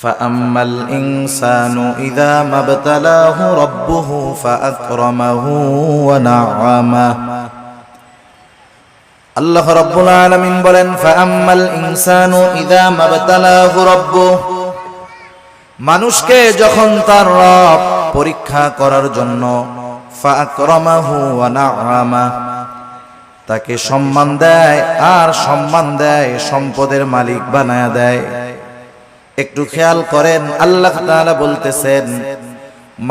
فأما الإنسان إذا ما ابتلاه ربه فأكرمه ونعمه আল্লাহ রাব্বুল আলামিন বলেন ফাআম্মাল ইনসানু ইযা মাবতালাহু রাব্বুহু মানুষকে যখন তার রব পরীক্ষা করার জন্য ফাআকরামাহু ওয়া না'আমা তাকে সম্মান দেয় আর সম্মান দেয় সম্পদের মালিক বানায়া দেয়। একটু খেয়াল করেন আল্লাহ তাআলা বলতেছেন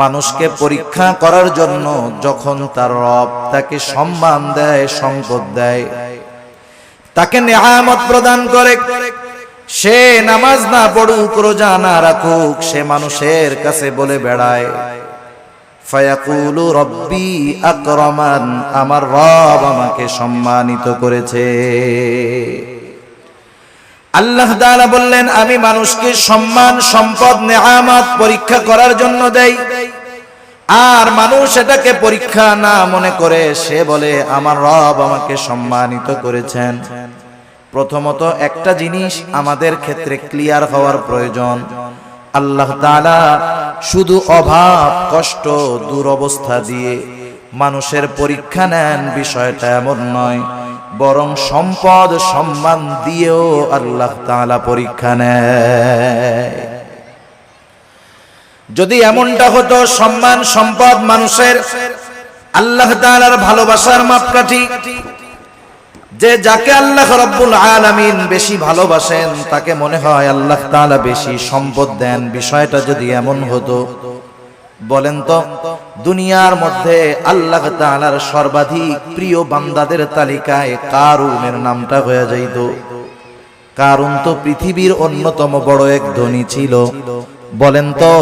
মানুষকে পরীক্ষা করার জন্য যখন তার রব তাকে সম্মান দেয় সম্পদ দেয় তাকে নিয়ামত প্রদান করে সে নামাজ না পড়ুক রোজা না রাখুক সে মানুষের কাছে বলে বেড়ায় ফায়াকুলু রব্বি আকরামান আমার রব আমাকে সম্মানিত করেছে। আল্লাহ তাআলা বললেন আমি মানুষকে সম্মান সম্পদ নিয়ামত পরীক্ষা করার জন্য দেই আর মানুষ এটাকে পরীক্ষা না মনে করে সে বলে আমার রব আমাকে সম্মানিত করেছেন। প্রথমত একটা জিনিস আমাদের ক্ষেত্রে ক্লিয়ার হওয়ার প্রয়োজন আল্লাহ তাআলা শুধু অভাব কষ্ট দুরবস্থা দিয়ে মানুষের পরীক্ষা নেন বিষয়টা এমন নয়, বরং সম্পদ সম্মান দিয়েও আল্লাহ তাআলা পরীক্ষা নেয়। যদি এমনটা হতো সম্মান সম্পদ মানুষের আল্লাহ তাআলার ভালোবাসার মাপকাঠি, যে যাকে আল্লাহ রাব্বুল আলামিন বেশি ভালোবাসেন তাকে মনে হয় আল্লাহ তাআলা বেশি সম্পদ দেন, বিষয়টা যদি এমন হতো বলেন তো দুনিয়ার মধ্যে আল্লাহ তাআলার সর্বাধিক প্রিয় বান্দাদের তালিকায় কারুনের নামটা হয়ে যাইত। কারুন তো পৃথিবীর অন্যতম বড় এক ধনী ছিল। বলেন তো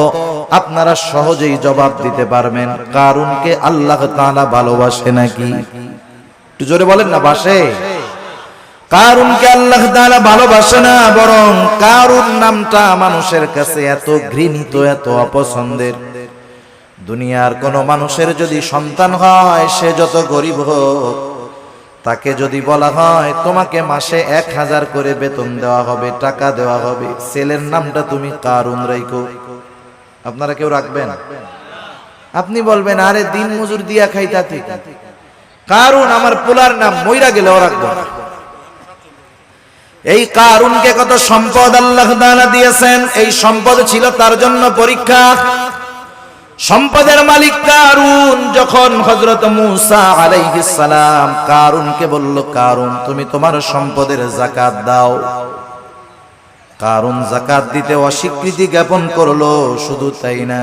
আপনারা সহজেই জবাব দিতে পারবেন কারুনকে আল্লাহ তাআলা ভালোবাসে নাকি? একটু জোরে বলেন না বাসে? কারুনকে আল্লাহ তাআলা ভালোবাসে না, বরং কারুন নামটা মানুষের কাছে এত ঘৃণিত এত অপছন্দের। দুনিয়ার কোন মানুষের যদি সন্তান হয় সে যত গরিব হোক তাকে যদি বলা হয় তোমাকে মাসে 1000 করে বেতন দেওয়া হবে টাকা দেওয়া হবে ছেলের নামটা তুমি কারুন রাখো, আপনারা কেউ রাখবেন? আপনি বলবেন আরে দিন মজুর দিয়া খাইতা ঠিক কারুন আমার পোলার নাম মইরা গেলেও রাখবো না। এই কারুনকে কত সম্পদ আল্লাহ তাআলা দিয়েছেন, এই সম্পদ ছিল তার জন্য পরীক্ষা। সম্পদের মালিক কারুন যখন হযরত মূসা আলাইহিস সালাম কারুনকে বলল কারুন তুমি তোমার সম্পদের যাকাত দাও, কারুন যাকাত দিতে অস্বীকৃতি জ্ঞাপন করলো। শুধু তাই না,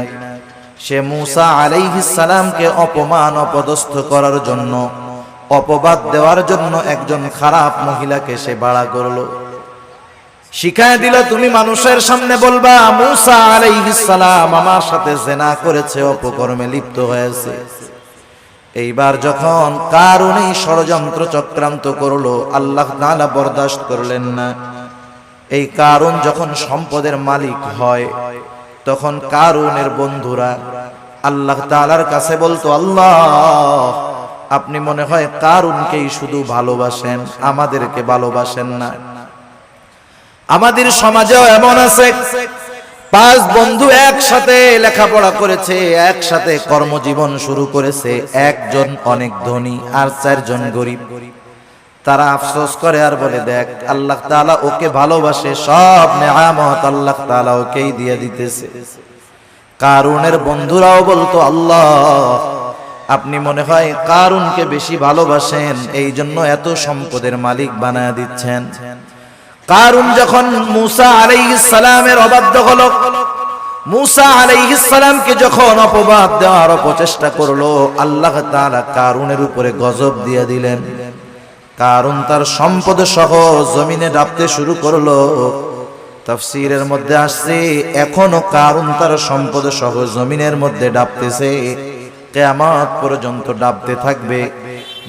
সে মূসা আলাইহিস সালামকে অপমান অপদস্থ করার জন্য অপবাদ দেওয়ার জন্য একজন খারাপ মহিলাকে সে ভাড়া করলো, শিখায় দিল তুমি মানুষের সামনে বলবা মূসা আলাইহিস সালাম আমার সাথে জিনা করেছে অপকর্মে লিপ্ত হয়েছে। এইবার যখন কারুন এই ষড়যন্ত্র চক্রান্ত করলো আল্লাহ তাআলা বরদাস্ত করলেন না। এই কারুন যখন সম্পদের মালিক হয় তখন কারুনের বন্ধুরা আল্লাহ তাআলার কাছে বলতো আল্লাহ আপনি মনে হয় কারুনকেই শুধু ভালোবাসেন আমাদেরকে ভালোবাসেন না। আমাদের সমাজেও এমন আছে 5 বন্ধু একসাথে লেখাপড়া করেছে একসাথে কর্মজীবন শুরু করেছে, একজন অনেক ধনী আর 4 জন গরিব। তারা আফসোস করে আর বলে দেখ আল্লাহ তাআলা ওকে ভালোবাসে, সব নিয়ামত আল্লাহ তাআলা ওকেই দিয়ে দিতেছে। কারুনের বন্ধুরাও বলতো আল্লাহ আপনি মনে হয় কারুনকে বেশি ভালোবাসেন এই জন্য এত সম্পদের মালিক বানায় দিচ্ছেন। কারুন যখন মূসা আলাইহিস সালামের অবাধ্য হলো, মূসা আলাইহিস সালামকে যখন অপবাদ দেওয়ার প্রচেষ্টা করলো আল্লাহ তাআলা কারুনের উপরে গজব দিয়ে দিলেন। কারুন তার সম্পদ সহ জমিনে ডাবতে শুরু করলো। তাফসীরের মধ্যে আসছে এখনো কারুন তার সম্পদ সহ জমিনের মধ্যে ডাবতেছে, কিয়ামত পর্যন্ত ডাবতে থাকবে।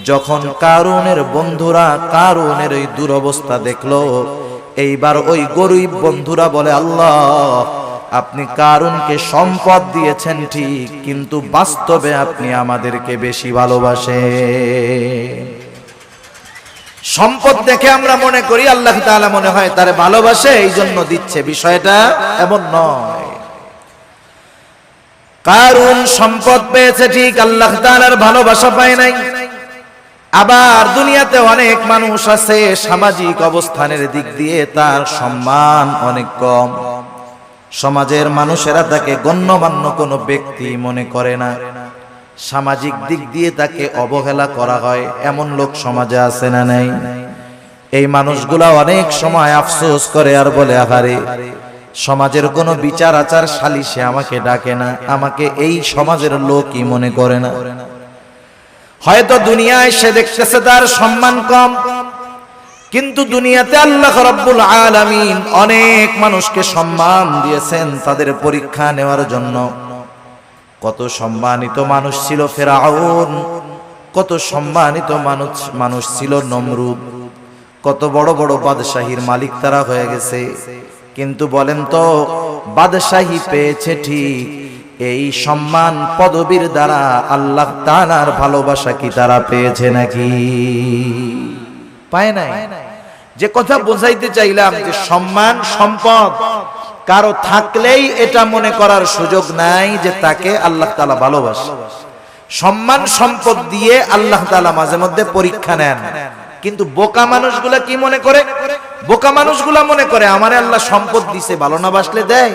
যখন কারুনের বন্ধুরা কারুনের এই দুরবস্থা দেখলো এইবার ওই গরিব বন্ধুরা বলে আল্লাহ আপনি কারুনকে সম্পদ দিয়েছেন ঠিক, কিন্তু বাস্তবে আপনি আমাদেরকে বেশি ভালোবাসেন। সম্পদ দেখে আমরা মনে করি আল্লাহ তাআলা মনে হয় তারে ভালোবাসে এই জন্য দিচ্ছে, বিষয়টা এমন নয়। কারুন সম্পদ পেয়েছে ঠিক, আল্লাহ তাআলার ভালোবাসা পায় নাই। আবার দুনিয়াতে অনেক মানুষ আছে সামাজিক অবস্থানের দিক দিয়ে তার সম্মান অনেক কম, সমাজের মানুষেরা তাকে গণ্যমান্য কোনো ব্যক্তি মনে করে না, সামাজিক দিক দিয়ে তাকে অবহেলা করা হয়, এমন লোক সমাজে আছে না নাই? এই মানুষগুলা অনেক সময় আফসোস করে আর বলে, আহারে সমাজের কোনো বিচার আচার সালিশে আমাকে ডাকে না, আমাকে এই সমাজের লোকই মনে করে না। হয়তো দুনিয়ায় সে দেখতেছে তার সম্মান কম, কিন্তু দুনিয়াতে আল্লাহ রাব্বুল আলামিন অনেক মানুষকে সম্মান দিয়েছেন তাদের পরীক্ষা নেওয়ার জন্য। কত সম্মানিত মানুষ ছিল ফেরাউন, কত সম্মানিত মানুষ ছিল নমরুদ, কত বড় বড় বাদশাহীর মালিক তারা হয়ে গেছে। কিন্তু বলেন তো, বাদশাহী পেয়েছে ঠিক, এই সম্মান পদবীর দ্বারা আল্লাহ তাআলার ভালোবাসা কি তারা পেয়েছে নাকি? পায় নাই। যে কথা বোঝাইতে চাইলাম যে সম্মান সম্পদ কারো থাকলেই এটা মনে করার সুযোগ নাই যে তাকে আল্লাহ তাআলা ভালোবাসে। সম্মান সম্পদ দিয়ে আল্লাহ তাআলা মাঝে মধ্যে পরীক্ষা নেন, কিন্তু বোকা মানুষগুলা কি মনে করে? বোকা মানুষগুলা মনে করে আমারে আল্লাহ সম্পদ দিছে, ভালো না বাসলে দেয়।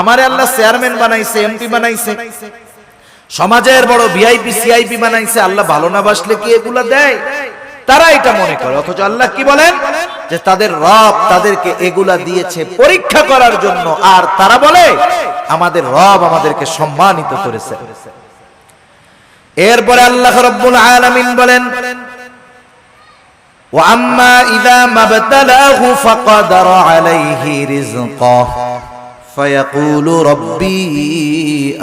আমারে আল্লাহ চেয়ারম্যান বানাইছে, এমপি বানাইছে, সমাজের বড় ভিআইপি সিআইপি বানাইছে, আল্লাহ ভালো না বাসলে কি এগুলা দেয়? তারা এটা মনে করে। অথচ আল্লাহ কি বলেন যে তাদের রব তাদেরকে এগুলা দিয়েছে পরীক্ষা করার জন্য, আর তারা বলে আমাদের রব আমাদেরকে সম্মানিত করেছে। এরপরে আল্লাহ রাব্বুল আলামিন বলেন, ওয়া আম্মা ইযা মাবতালাহু ফাকাদারা আলাইহি রিজকাহু ফায়াকুলু রাব্বি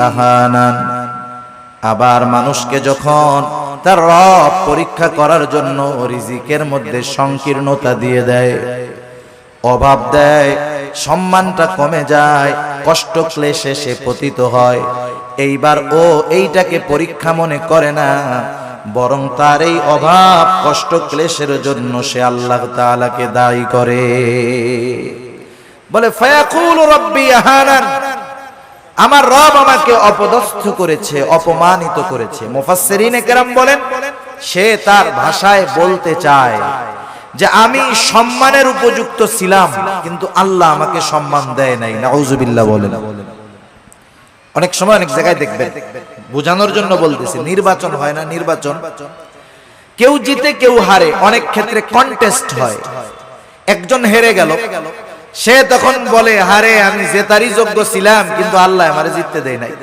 আহানান। আবার মানুষকে যখন তার রব পরীক্ষা করার জন্য রিজিকের মধ্যে সংকীর্ণতা দিয়ে দেয়, অভাব দেয়, সম্মানটা কমে যায়, কষ্ট ক্লেশে সে পতিত হয়, এইবার ও এইটাকে পরীক্ষা মনে করে না, বরং তার এই অভাব কষ্ট ক্লেশের জন্য সে আল্লাহ তাআলাকে দায়ী করে। বলে ফায়াকুলু রাব্বি আহানান, আমার রব আমাকে অপদস্থ করেছে, অপমানিত করেছে। মুফাসসিরিনে কেরাম বলেন সে তার ভাষায় বলতে চায় যে আমি সম্মানের উপযুক্ত ছিলাম, কিন্তু আল্লাহ আমাকে সম্মান দেয় নাই। নাউজুবিল্লাহ বলেন। অনেক সময় অনেক জায়গায় দেখবেন, বোঝানোর জন্য বলতেছি, নির্বাচন হয় না, নির্বাচন কেউ জিতে কেউ হারে, অনেক ক্ষেত্রে কন্টেস্ট হয়। একজন হেরে গেল, সে তখন বলে হারে আমি জেতারই যোগ্য ছিলাম, কিন্তু আল্লাহ আমারে জিততে দেয় নাই।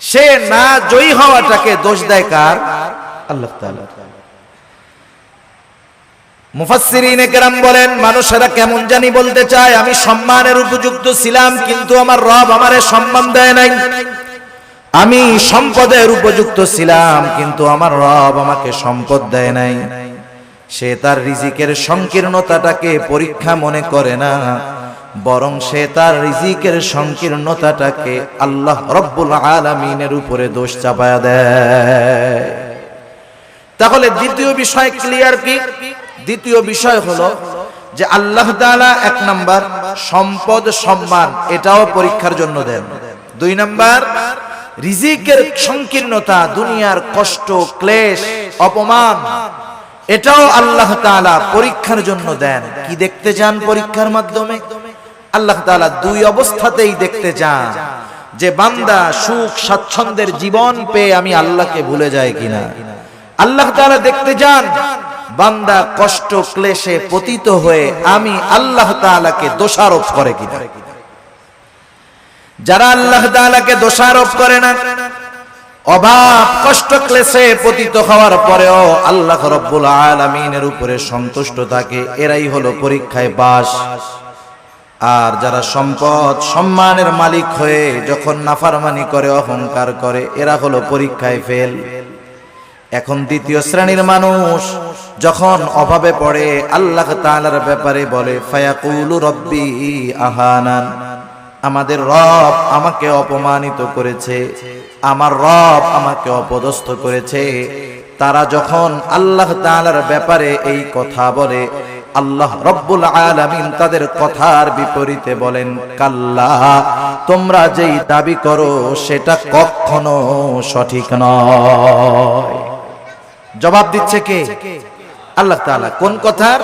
সে না জয়ী হওয়াটাকে দোষ দেয় কার? আল্লাহ তাআলা। মুফাসসিরিনে কেরাম বলেন মানুষেরা কেমন জানি বলতে চায় আমি সম্মানের উপযুক্ত ছিলাম, কিন্তু আমার রব আমারে সম্মান দেয় নাই। আমি সম্পদের উপযুক্ত ছিলাম, কিন্তু আমার রব আমাকে সম্পদ দেয় নাই। সে তার রিজিকের সংকীর্ণতাটাকে পরীক্ষা মনে করে না, বরং সে তার রিজিকের সংকীর্ণতাটাকে আল্লাহ রব্বুল আলামিনের উপরে দোষ চাপায়া দেয়। তাহলে দ্বিতীয় বিষয় ক্লিয়ার কি? দ্বিতীয় বিষয় হলো যে আল্লাহ তাআলা এক নাম্বার সম্পদ সম্মান এটাও পরীক্ষার জন্য দেন। দুই নাম্বার রিজিকের সংকীর্ণতা, দুনিয়ার কষ্ট ক্লেশ অপমান, এটাও আল্লাহ তাআলা পরীক্ষার জন্য দেন। কি দেখতে চান পরীক্ষার মাধ্যমে? আল্লাহ তাআলা দুই অবস্থাতেই দেখতে চান যে বান্দা সুখ স্বাচ্ছন্দ্যের জীবন পেয়ে আমি আল্লাহকে ভুলে যাই কিনা। আল্লাহ তাআলা দেখতে চান বান্দা কষ্ট ক্লেশে পতিত হয়ে আমি আল্লাহ তাআলাকে দোষারোপ করে কিনা। যারা আল্লাহ তাআলাকে দোষারোপ করে না, অভাব কষ্ট ক্লেশে পতিত হওয়ার পরেও আল্লাহ রাব্বুল আলামিনের উপরে সন্তুষ্ট থাকে, এরাই হলো পরীক্ষায় পাস। আর যারা সম্পদ সম্মানের মালিক হয়ে যখন নাফরমানি করে, অহংকার করে, এরা হলো পরীক্ষায় ফেল। এখন দ্বিতীয় শ্রেণীর মানুষ যখন অভাবে পড়ে আল্লাহ তাআলার ব্যাপারে বলে ফায়াকুলু রাব্বি আহানান, আমাদের রব আমাকে অপমানিত করেছে, আমার রব আমাকে অপদস্থ করেছে, তারা যখন আল্লাহ তাআলার ব্যাপারে এই কথা বলে, আল্লাহ রব্বুল আলামিন তাদের কথার বিপরীতে বলেন, কাল্লা, তোমরা যেই দাবি করো সেটা কখনো সঠিক নয়। জবাব দিচ্ছে কে? আল্লাহ তাআলা। কোন কথার?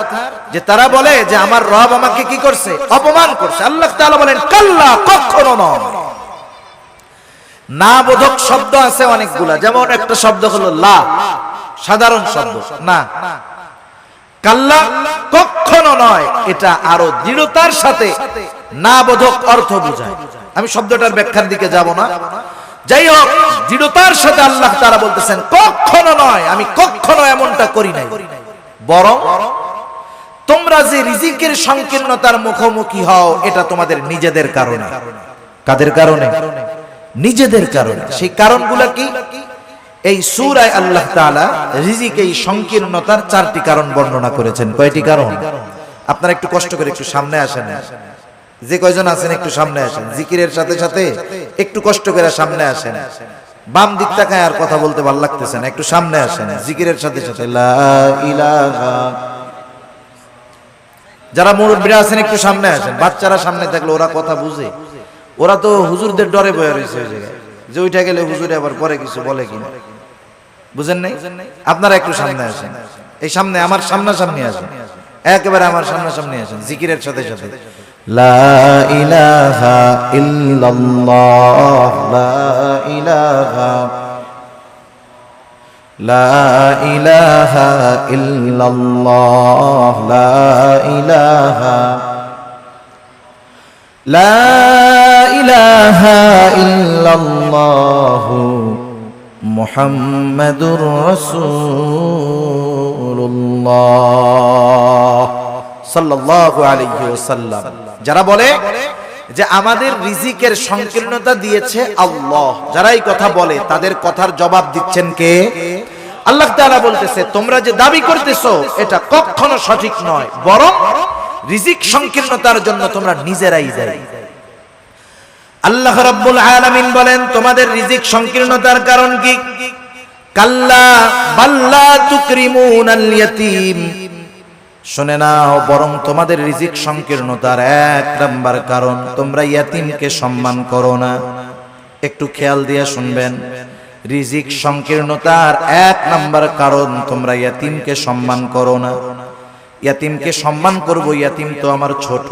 যে তারা বলে যে আমার রব আমাকে কি করছে? অপমান করছে। আল্লাহ তাআলা বলেন, কাল্লা, কখনো নয়। না বোধক শব্দ আছে অনেকগুলা, যেমন একটা শব্দ হলো লা, সাধারণ শব্দ না। কাল্লা, কখনো নয়, এটা আরো দৃঢ়তার সাথে না বোধক অর্থ বোঝায়। আমি শব্দটার ব্যাখ্যার দিকে যাব না। যাই হোক, দৃঢ়তার সাথে আল্লাহ তাআলা বলতেছেন, কখনো নয়, আমি কখনো এমনটা করি নাই। বরং তোমরা যে রিজিকের সংকীর্ণতার মুখোমুখি হও, এটা তোমাদের নিজেদের কারণে। কাদের কারণে? নিজেদের কারণে। সেই কারণগুলো কি? এই সূরায় আল্লাহ তাআলা রিজিক এই সংকীর্ণতার 4টি কারণ বর্ণনা করেছেন। কয়টি কারণ? আপনারা একটু কষ্ট করে একটু সামনে আসেন, যে কয়জন আছেন একটু সামনে আসেন, জিকিরের সাথে সাথে একটু কষ্ট করে সামনে আসেন। বাম দিক তাকায় আর কথা বলতে ভালো লাগতেছে না, একটু সামনে আসেন জিকিরের সাথে সাথে। লা ইলাহা। যারা মুরব্বিরা আছেন একটু সামনে আসেন। বাচ্চারা সামনে থাকলে ওরা কথা বুঝে, ওরা তো হুজুরদের ডরে বয়ে রয়েছে ওই জায়গায়, যে ওইটা গেলে হুজুরে আবার পরে কিছু বলে কিনা, বুঝেন নাই? আপনারা একটু সামনে আসেন, এই সামনে আমার সামনাসামনি আসেন, একেবারে আমার সামনাসামনি আসেন জিকিরের সাথে সাথে। লা ইলাহা ইল্লাল্লাহ, লা ইলাহা, লা ইলাহা ইল্লাল্লাহ, লা ইলাহা, লা ইলাহা ইল্লাল্লাহ, মুহাম্মাদুর রাসূলুল্লাহ সাল্লাল্লাহু আলাইহি ওয়াসাল্লাম। যারা বলে যে আমাদের রিজিকের সংকীর্ণতা দিয়েছে আল্লাহ, যারা এই কথা বলে তাদের কথার জবাব দিচ্ছেন কে? আল্লাহ তাআলা বলতেছে, তোমরা যে দাবি করতেছো এটা কখনো সঠিক নয়, বরং রিজিক সংকীর্ণতার জন্য তোমরা নিজেরাই দায়ী। আল্লাহ রাব্বুল আলামিন বলেন, তোমাদের রিজিক সংকীর্ণতার কারণ কি? কাল্লা বাল্লা তুকরিমুনাল ইয়াতীম। শুনে নাও, বরং তোমাদের রিজিক সংকীর্ণতার 1 নাম্বার কারণ, তোমরা ইয়াতীমকে সম্মান করো না। একটু খেয়াল দিয়ে শুনবেন, রিজিক সংকীর্ণতার 1 নাম্বার কারণ, তোমরা ইয়াতীমকে সম্মান করো না। ইয়াতীমকে সম্মান করব, ইয়াতীম তো আমার ছোট।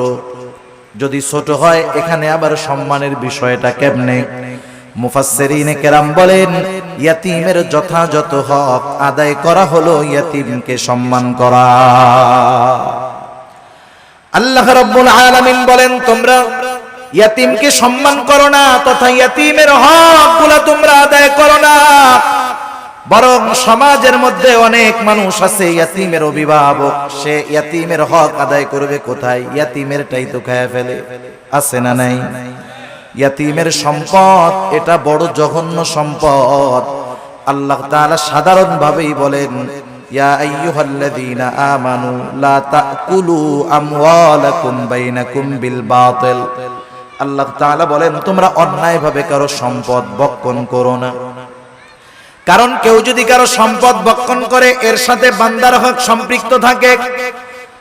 যদি ছোট হয়, এখানে আবার সম্মানের বিষয়টা কেমনে? মুফাসসিরিনে কেরাম বলেন, ইয়াতীমের যথাযথ হক আদায় করা হলো ইয়াতীমকে সম্মান করা। আল্লাহ রাব্বুল আলামিন বলেন, তোমরা ইয়াতীমকে সম্মান করো না, তথা ইয়াতীমের হকগুলো তোমরা আদায় করো না। বরং সমাজের মধ্যে অনেক মানুষ আছে ইয়াতীমের অভিভাবক, সে ইয়াতীমের হক আদায় করবে কোথায়? ইয়াতীমেরটাই তো খায় ফেলে। আছে না নাই? ইয়াতীমের সম্পদ এটা বড় জঘন্য সম্পদ। আল্লাহ তাআলা সাধারণ ভাবেই বলেন, ইয়া আইয়ুহাল্লাযীনা আমানু লা তাকুলু আমওয়ালাকুম বাইনাকুম বিল বাতিল। আল্লাহ তাআলা বলেন, তোমরা অন্যায়ভাবে কারো সম্পদ ভক্ষণ করো না। কারণ কেউ যদি কারো সম্পদ ভক্ষণ করে, এর সাথে বান্দার হক সম্পৃক্ত থাকে।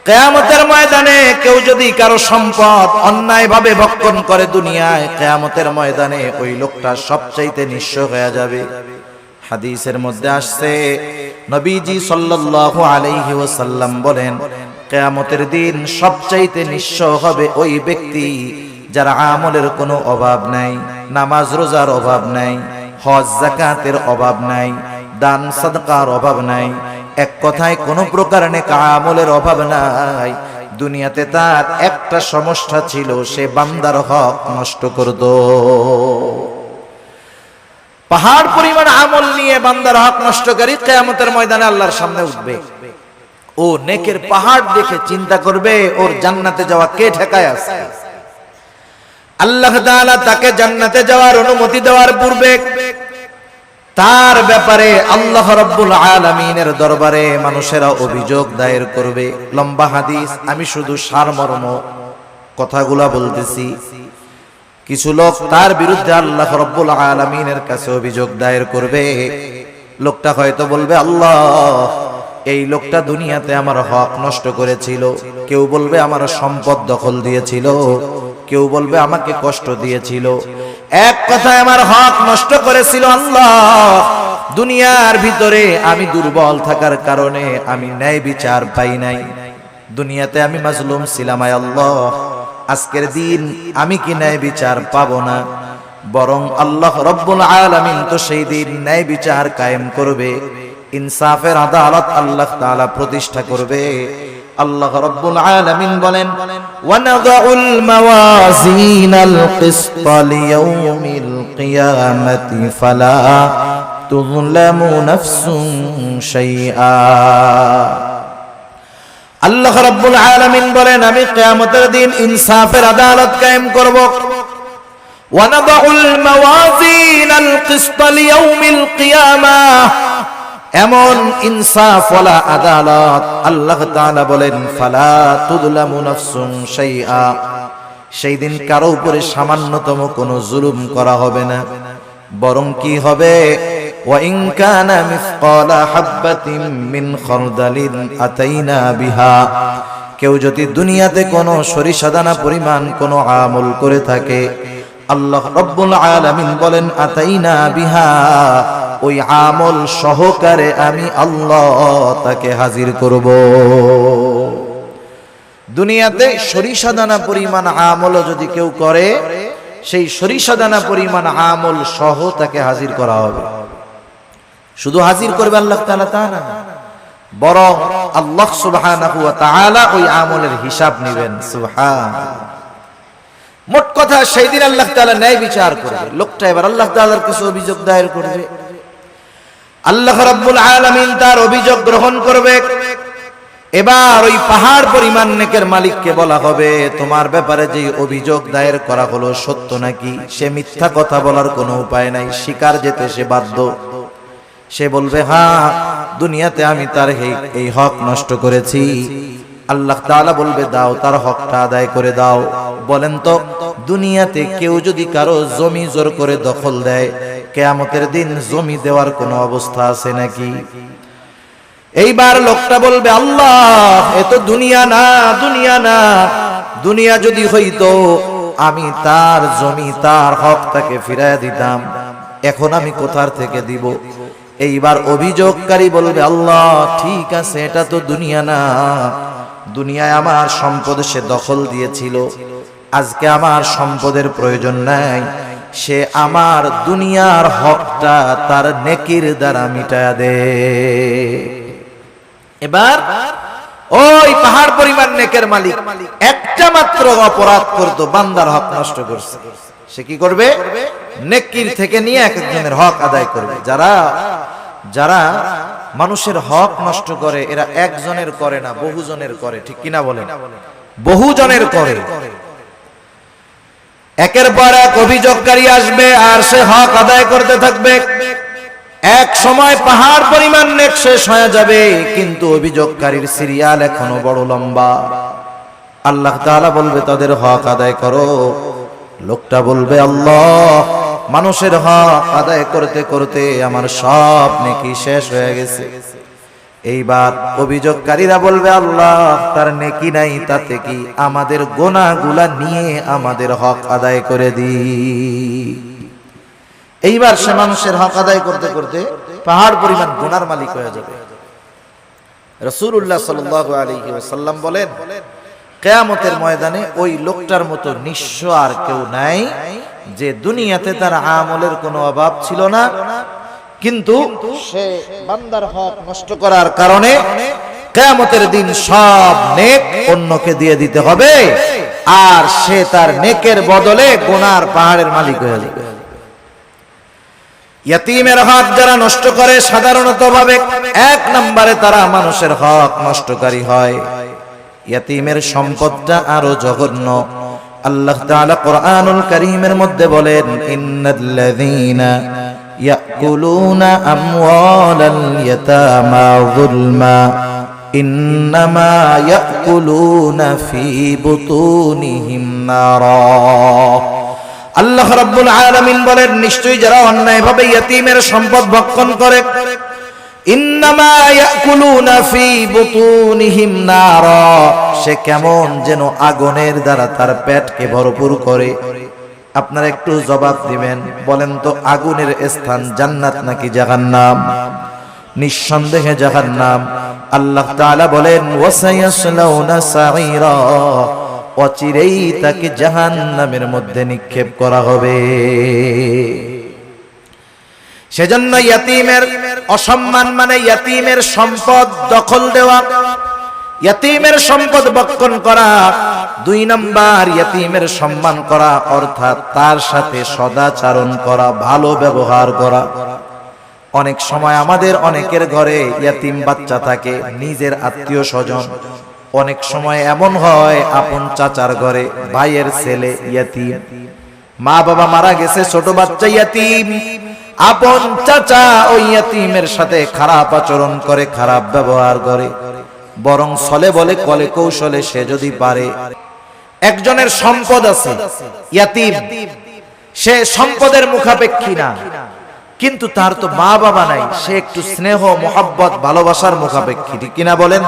কিয়ামতের ময়দানে কেউ যদি কারো সম্পদ অন্যায়ভাবে ভক্ষণ করে দুনিয়ায়, কিয়ামতের ময়দানে ওই লোকটা সবচাইতে নিঃস্ব হয়ে যাবে। হাদিসের মধ্যে আসছে, নবীজি সাল্লাল্লাহু আলাইহি ওয়াসাল্লাম বলেন, কিয়ামতের দিন সবচাইতে নিঃস্ব হবে ওই ব্যক্তি যার আমলের কোনো অভাব নাই, নামাজ রোজার অভাব নাই, হজ যাকাতের অভাব নাই, দান সাদকার অভাব নাই, এক কথায় কোন প্রকার নেক আমলের অভাব নাই। দুনিয়াতে তার একটা সমস্যা ছিল, সে বান্দার হক নষ্ট করত। পাহাড় পরিমাণ আমল নিয়ে বান্দার হক নষ্টকারী কিয়ামতের ময়দানে আল্লাহর সামনে উঠবে। ও নেকের পাহাড় দেখে চিন্তা করবে, ওর জান্নাতে যাওয়া কে ঠেকায় আছে? আল্লাহ তাআলা তাকে জান্নাতে যাওয়ার অনুমতি দেওয়ার পূর্বে তার ব্যাপারে আল্লাহ রাব্বুল আলামিনের দরবারে মানুষেরা অভিযোগ দায়ের করবে। লম্বা হাদিস, আমি শুধু সারমর্ম কথাগুলা বলতেছি। কিছু লোক তার বিরুদ্ধে আল্লাহ রাব্বুল আলামিনের কাছে অভিযোগ দায়ের করবে। লোকটা হয়তো বলবে, আল্লাহ এই লোকটা দুনিয়াতে আমার হক নষ্ট করেছিল। কেউ বলবে আমার সম্পদ দখল দিয়েছিল, কেউ বলবে আমাকে কষ্ট দিয়েছিল। এক কথায় আমার হক নষ্ট করেছিল আল্লাহ। দুনিয়ার ভিতরে আমি দুর্বল থাকার কারণে আমি ন্যায় বিচার পাই নাই। দুনিয়াতে আমি মাজলুম ছিলাম, আয় আল্লাহ আজকের দিন আমি কি ন্যায় বিচার পাবো না? বরং আল্লাহ রব্বুল আলামিন তো সেই দিন ন্যায় বিচার কায়েম করবে, ইনসাফের আদালত আল্লাহ তাআলা প্রতিষ্ঠা করবে। আল্লাহ রব্বুল আলামিন বলেন, ওয়ানাদাউল মাওয়াজিনাল কিসতা লিয়াউমিল কিয়ামাতি ফালা তুযলামু নাফসুন শাইআ। আল্লাহ রাব্বুল আলামিন বলেন, আমি কিয়ামতের দিন ইনসাফের আদালত কায়েম করব। ওয়ানাদাউল মাওয়াজিনাল কিসতা লিয়াউমিল কিয়ামাহ, এমন ইনসাফ ওয়ালা আদালত আল্লাহ তাআলা বলেন, ফালা তুযলামু নাফসুন শাইআ, সেই দিন কারো উপরে সামান্যতম কোনো জুলুম করা হবে না। বরং কি হবে, ওয়া ইন কানা মিসকালা হাববাতিন মিন খারদালিন আতাইনা বিহা, কেউ যদি দুনিয়াতে কোনো সরিষা দানা পরিমাণ কোনো আমল করে থাকে, আল্লাহ রব্বুল আলামিন বলেন, আতাইনা বিহা, ওই আমল সহকারে আমি আল্লাহ তাকে হাজির করব। দুনিয়াতে সরিষা দানা পরিমাণ আমল যদি কেউ করে, সেই সরিষা দানা পরিমাণ আমল সহ তাকে হাজির করা হবে। শুধু হাজির করবে আল্লাহ তাআলা তা না, বরং আল্লাহ সুবহানাহু ওয়া তাআলা ওই আমলের হিসাব নেবেন। সুবহানাল্লাহ। মোট কথা সেই দিন আল্লাহ তাআলা ন্যায় বিচার করবে। লোকটা এবার আল্লাহ তাআলার কাছে অভিযোগ দায়ের করবে, আল্লাহ রাব্বুল আলামিন তার অভিযোগ গ্রহণ করবে। এবার ওই পাহাড় পরিমাণ নেকের মালিককে বলা হবে, তোমার ব্যাপারে যে অভিযোগ দায়ের করা হলো সত্য নাকি? সে মিথ্যা কথা বলার কোনো উপায় নাই, স্বীকার যেতে সে বাধ্য। সে বলবে, হ্যাঁ দুনিয়াতে আমি তার এই হক নষ্ট করেছি। আল্লাহ তাআলা বলবে, দাও তার হকটা আদায় করে দাও। বলেন তো, দুনিয়াতে কেউ যদি কারো জমি জোর করে দখল দেয়, কিয়ামতের দিন জমি দেওয়ার কোনো অবস্থা আছে নাকি? এইবার লোকটা বলবে, আল্লাহ এ তো দুনিয়া না, দুনিয়া না। দুনিয়া যদি হইতো আমি তার জমি তার হক তাকে ফিরাইয়া দিতাম, এখন আমি কোথার থেকে দিব? এইবার অভিযোগকারী বলবে, আল্লাহ ঠিক আছে, এটা তো দুনিয়া না। দুনিয়ায় আমার সম্পদ সে দখল দিয়েছিল, আজকে আমার সম্পদের প্রয়োজন নাই, সে আমার দুনিয়ার হকটা তার নেকির দ্বারা মিটায়া দে। এবার ওই পাহাড় পরিমাণ নেকের মালিক একটা মাত্র অপরাধ করতো, বান্দার হক নষ্ট করছে, সে কি করবে? নেকির থেকে নিয়ে এক একজনের হক আদায় করবে। যারা মানুষের হক নষ্ট করে, এরা একজনের করে না, বহুজনের করে। ঠিক কিনা বলেন? বহুজনের করে। একের পর এক অভিযোগকারী আসবে আর সে হক আদায় করতে থাকবে। এক সময় পাহাড় পরিমাণ নেক শেষ হয়ে যাবে, কিন্তু অভিযোগকারীর সিরিয়াল এখনো বড় লম্বা। আল্লাহ তাআলা বলবে, তাদের হক আদায় করো। লোকটা বলবে, আল্লাহ মানুষের হক আদায় করতে করতে আমার সব নেকি শেষ হয়ে গেছে। এইবার অভিযোগকারীরা বলবে, আল্লাহ তার নেকি নাই, তাতে কি, আমাদের গুনাহগুলা নিয়ে আমাদের হক আদায় করে দি। এইবার সে মানুষের হক আদায় করতে করতে পাহাড় পরিমাণ গুনার মালিক হয়ে যাবে। রাসূলুল্লাহ সাল্লাল্লাহু আলাইহি ওয়াসাল্লাম বলেন, কিয়ামতের ময়দানে ওই লোকটার মতো নিঃস্ব আর কেউ নাই, যে দুনিয়াতে তার আমলের কোনো অভাব ছিল না, কিন্তু সে বান্দার হক নষ্ট করার কারণে কিয়ামতের দিন সব নেক অন্যকে দিয়ে দিতে হবে, আর সে তার নেকের বদলে গুনার পাহাড়ের মালিক হয়ে যাবে। ইয়াতীমের হক যারা নষ্ট করে, সাধারণত ভাবে এক নম্বরে তারা মানুষের হক নষ্টকারী হয়। ইয়াতীমের সম্পদটা আরো জঘন্য। আল্লাহ তাআলা কোরআনুল কারীমের মধ্যে বলেন, ইন্নাল্লাযীনা ইয়াকুলুনা আমওয়ালাল ইয়াতামা যুলমা ইন্নামা ইয়াকুলুনা ফি বুতুনিহিম নারা। আল্লাহ রাব্বুল আলামিন বলেন, নিশ্চয়ই যারা অন্যায়ভাবে ইয়াতীমের সম্পদ ভক্ষণ করে, ইন্নামা ইয়াকুলুনা ফি বুতুনিহিম নারা, সে কেমন যেন আগুনের দ্বারা তার পেটকে ভরপুর করে। আপনারা একটু জবাব দিবেন, বলেন তো আগুনের স্থান জান্নাত নাকি জাহান্নাম? নিঃসন্দেহে জাহান্নাম। আল্লাহ তাআলা বলেন ওয়াসায়াসলাউনা সাঈরা, অচিরেই তাকে জাহান্নামের মধ্যে নিক্ষেপ করা হবে। সেজন্য ইয়াতীমের অসম্মান মানে ইয়াতীমের সম্পদ দখল দেওয়া, ইয়াতীমের সম্পদ ভক্ষণ করা। 2 নাম্বার ইয়াতীমের সম্মান করা, অর্থাৎ তার সাথে সদাচরণ করা, ভালো ব্যবহার করা। অনেক সময় আমাদের অনেকের ঘরে ইয়াতীম বাচ্চা থাকে, নিজের আত্মীয় স্বজন। অনেক সময় এমন হয় আপন চাচার ঘরে ভাইয়ের ছেলে ইয়াতীম, মা বাবা মারা গেছে, ছোট বাচ্চা ইয়াতীম। আপন চাচা ওই ইয়াতীমের সাথে খারাপ আচরণ করে, খারাপ ব্যবহার করে। বরং ছলে বলে কলে কৌশলে সে যদি পারে, একজনের সম্পদ আছে ইয়াতীম, সে সম্পদের মুখাপেক্ষী না, কিন্তু তার তো মা বাবা নাই, সে একটু স্নেহ মোহাব্বত ভালোবাসার মুখাপেক্ষী, ঠিক কিনা বলেন?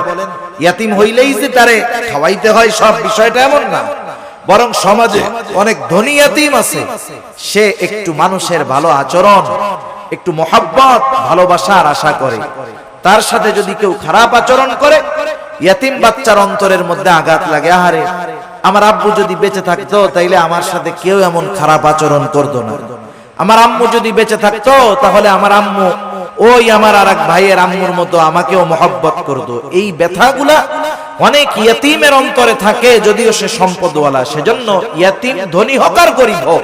ইয়াতীম হইলেই যে তারে খাওয়াইতে হয় সব, বিষয়টা এমন না। বরং সমাজে অনেক ধনী ইয়াতীম আছে, সে একটু মানুষের ভালো আচরণ, একটু মোহাব্বত ভালোবাসার আশা করে। তার সাথে যদি কেউ খারাপ আচরণ করে, ইয়াতীম বাচ্চার অন্তরের মধ্যে আঘাত লাগে। আহারে, আমার আব্বু যদি বেঁচে থাকতো তাইলে আমার সাথে কেউ এমন খারাপ আচরণ করতো না। আমার আম্মু যদি বেঁচে থাকতো তাহলে আমার আম্মু ওই আমার আরেক ভাইয়ের আম্মুর মতো আমাকেও মহব্বত করতো। এই ব্যথাগুলা অনেক ইয়াতীমের অন্তরে থাকে, যদিও সে সম্পদওয়ালা। সেজন্য ইয়াতীম ধনী হোক আর গরিব হোক,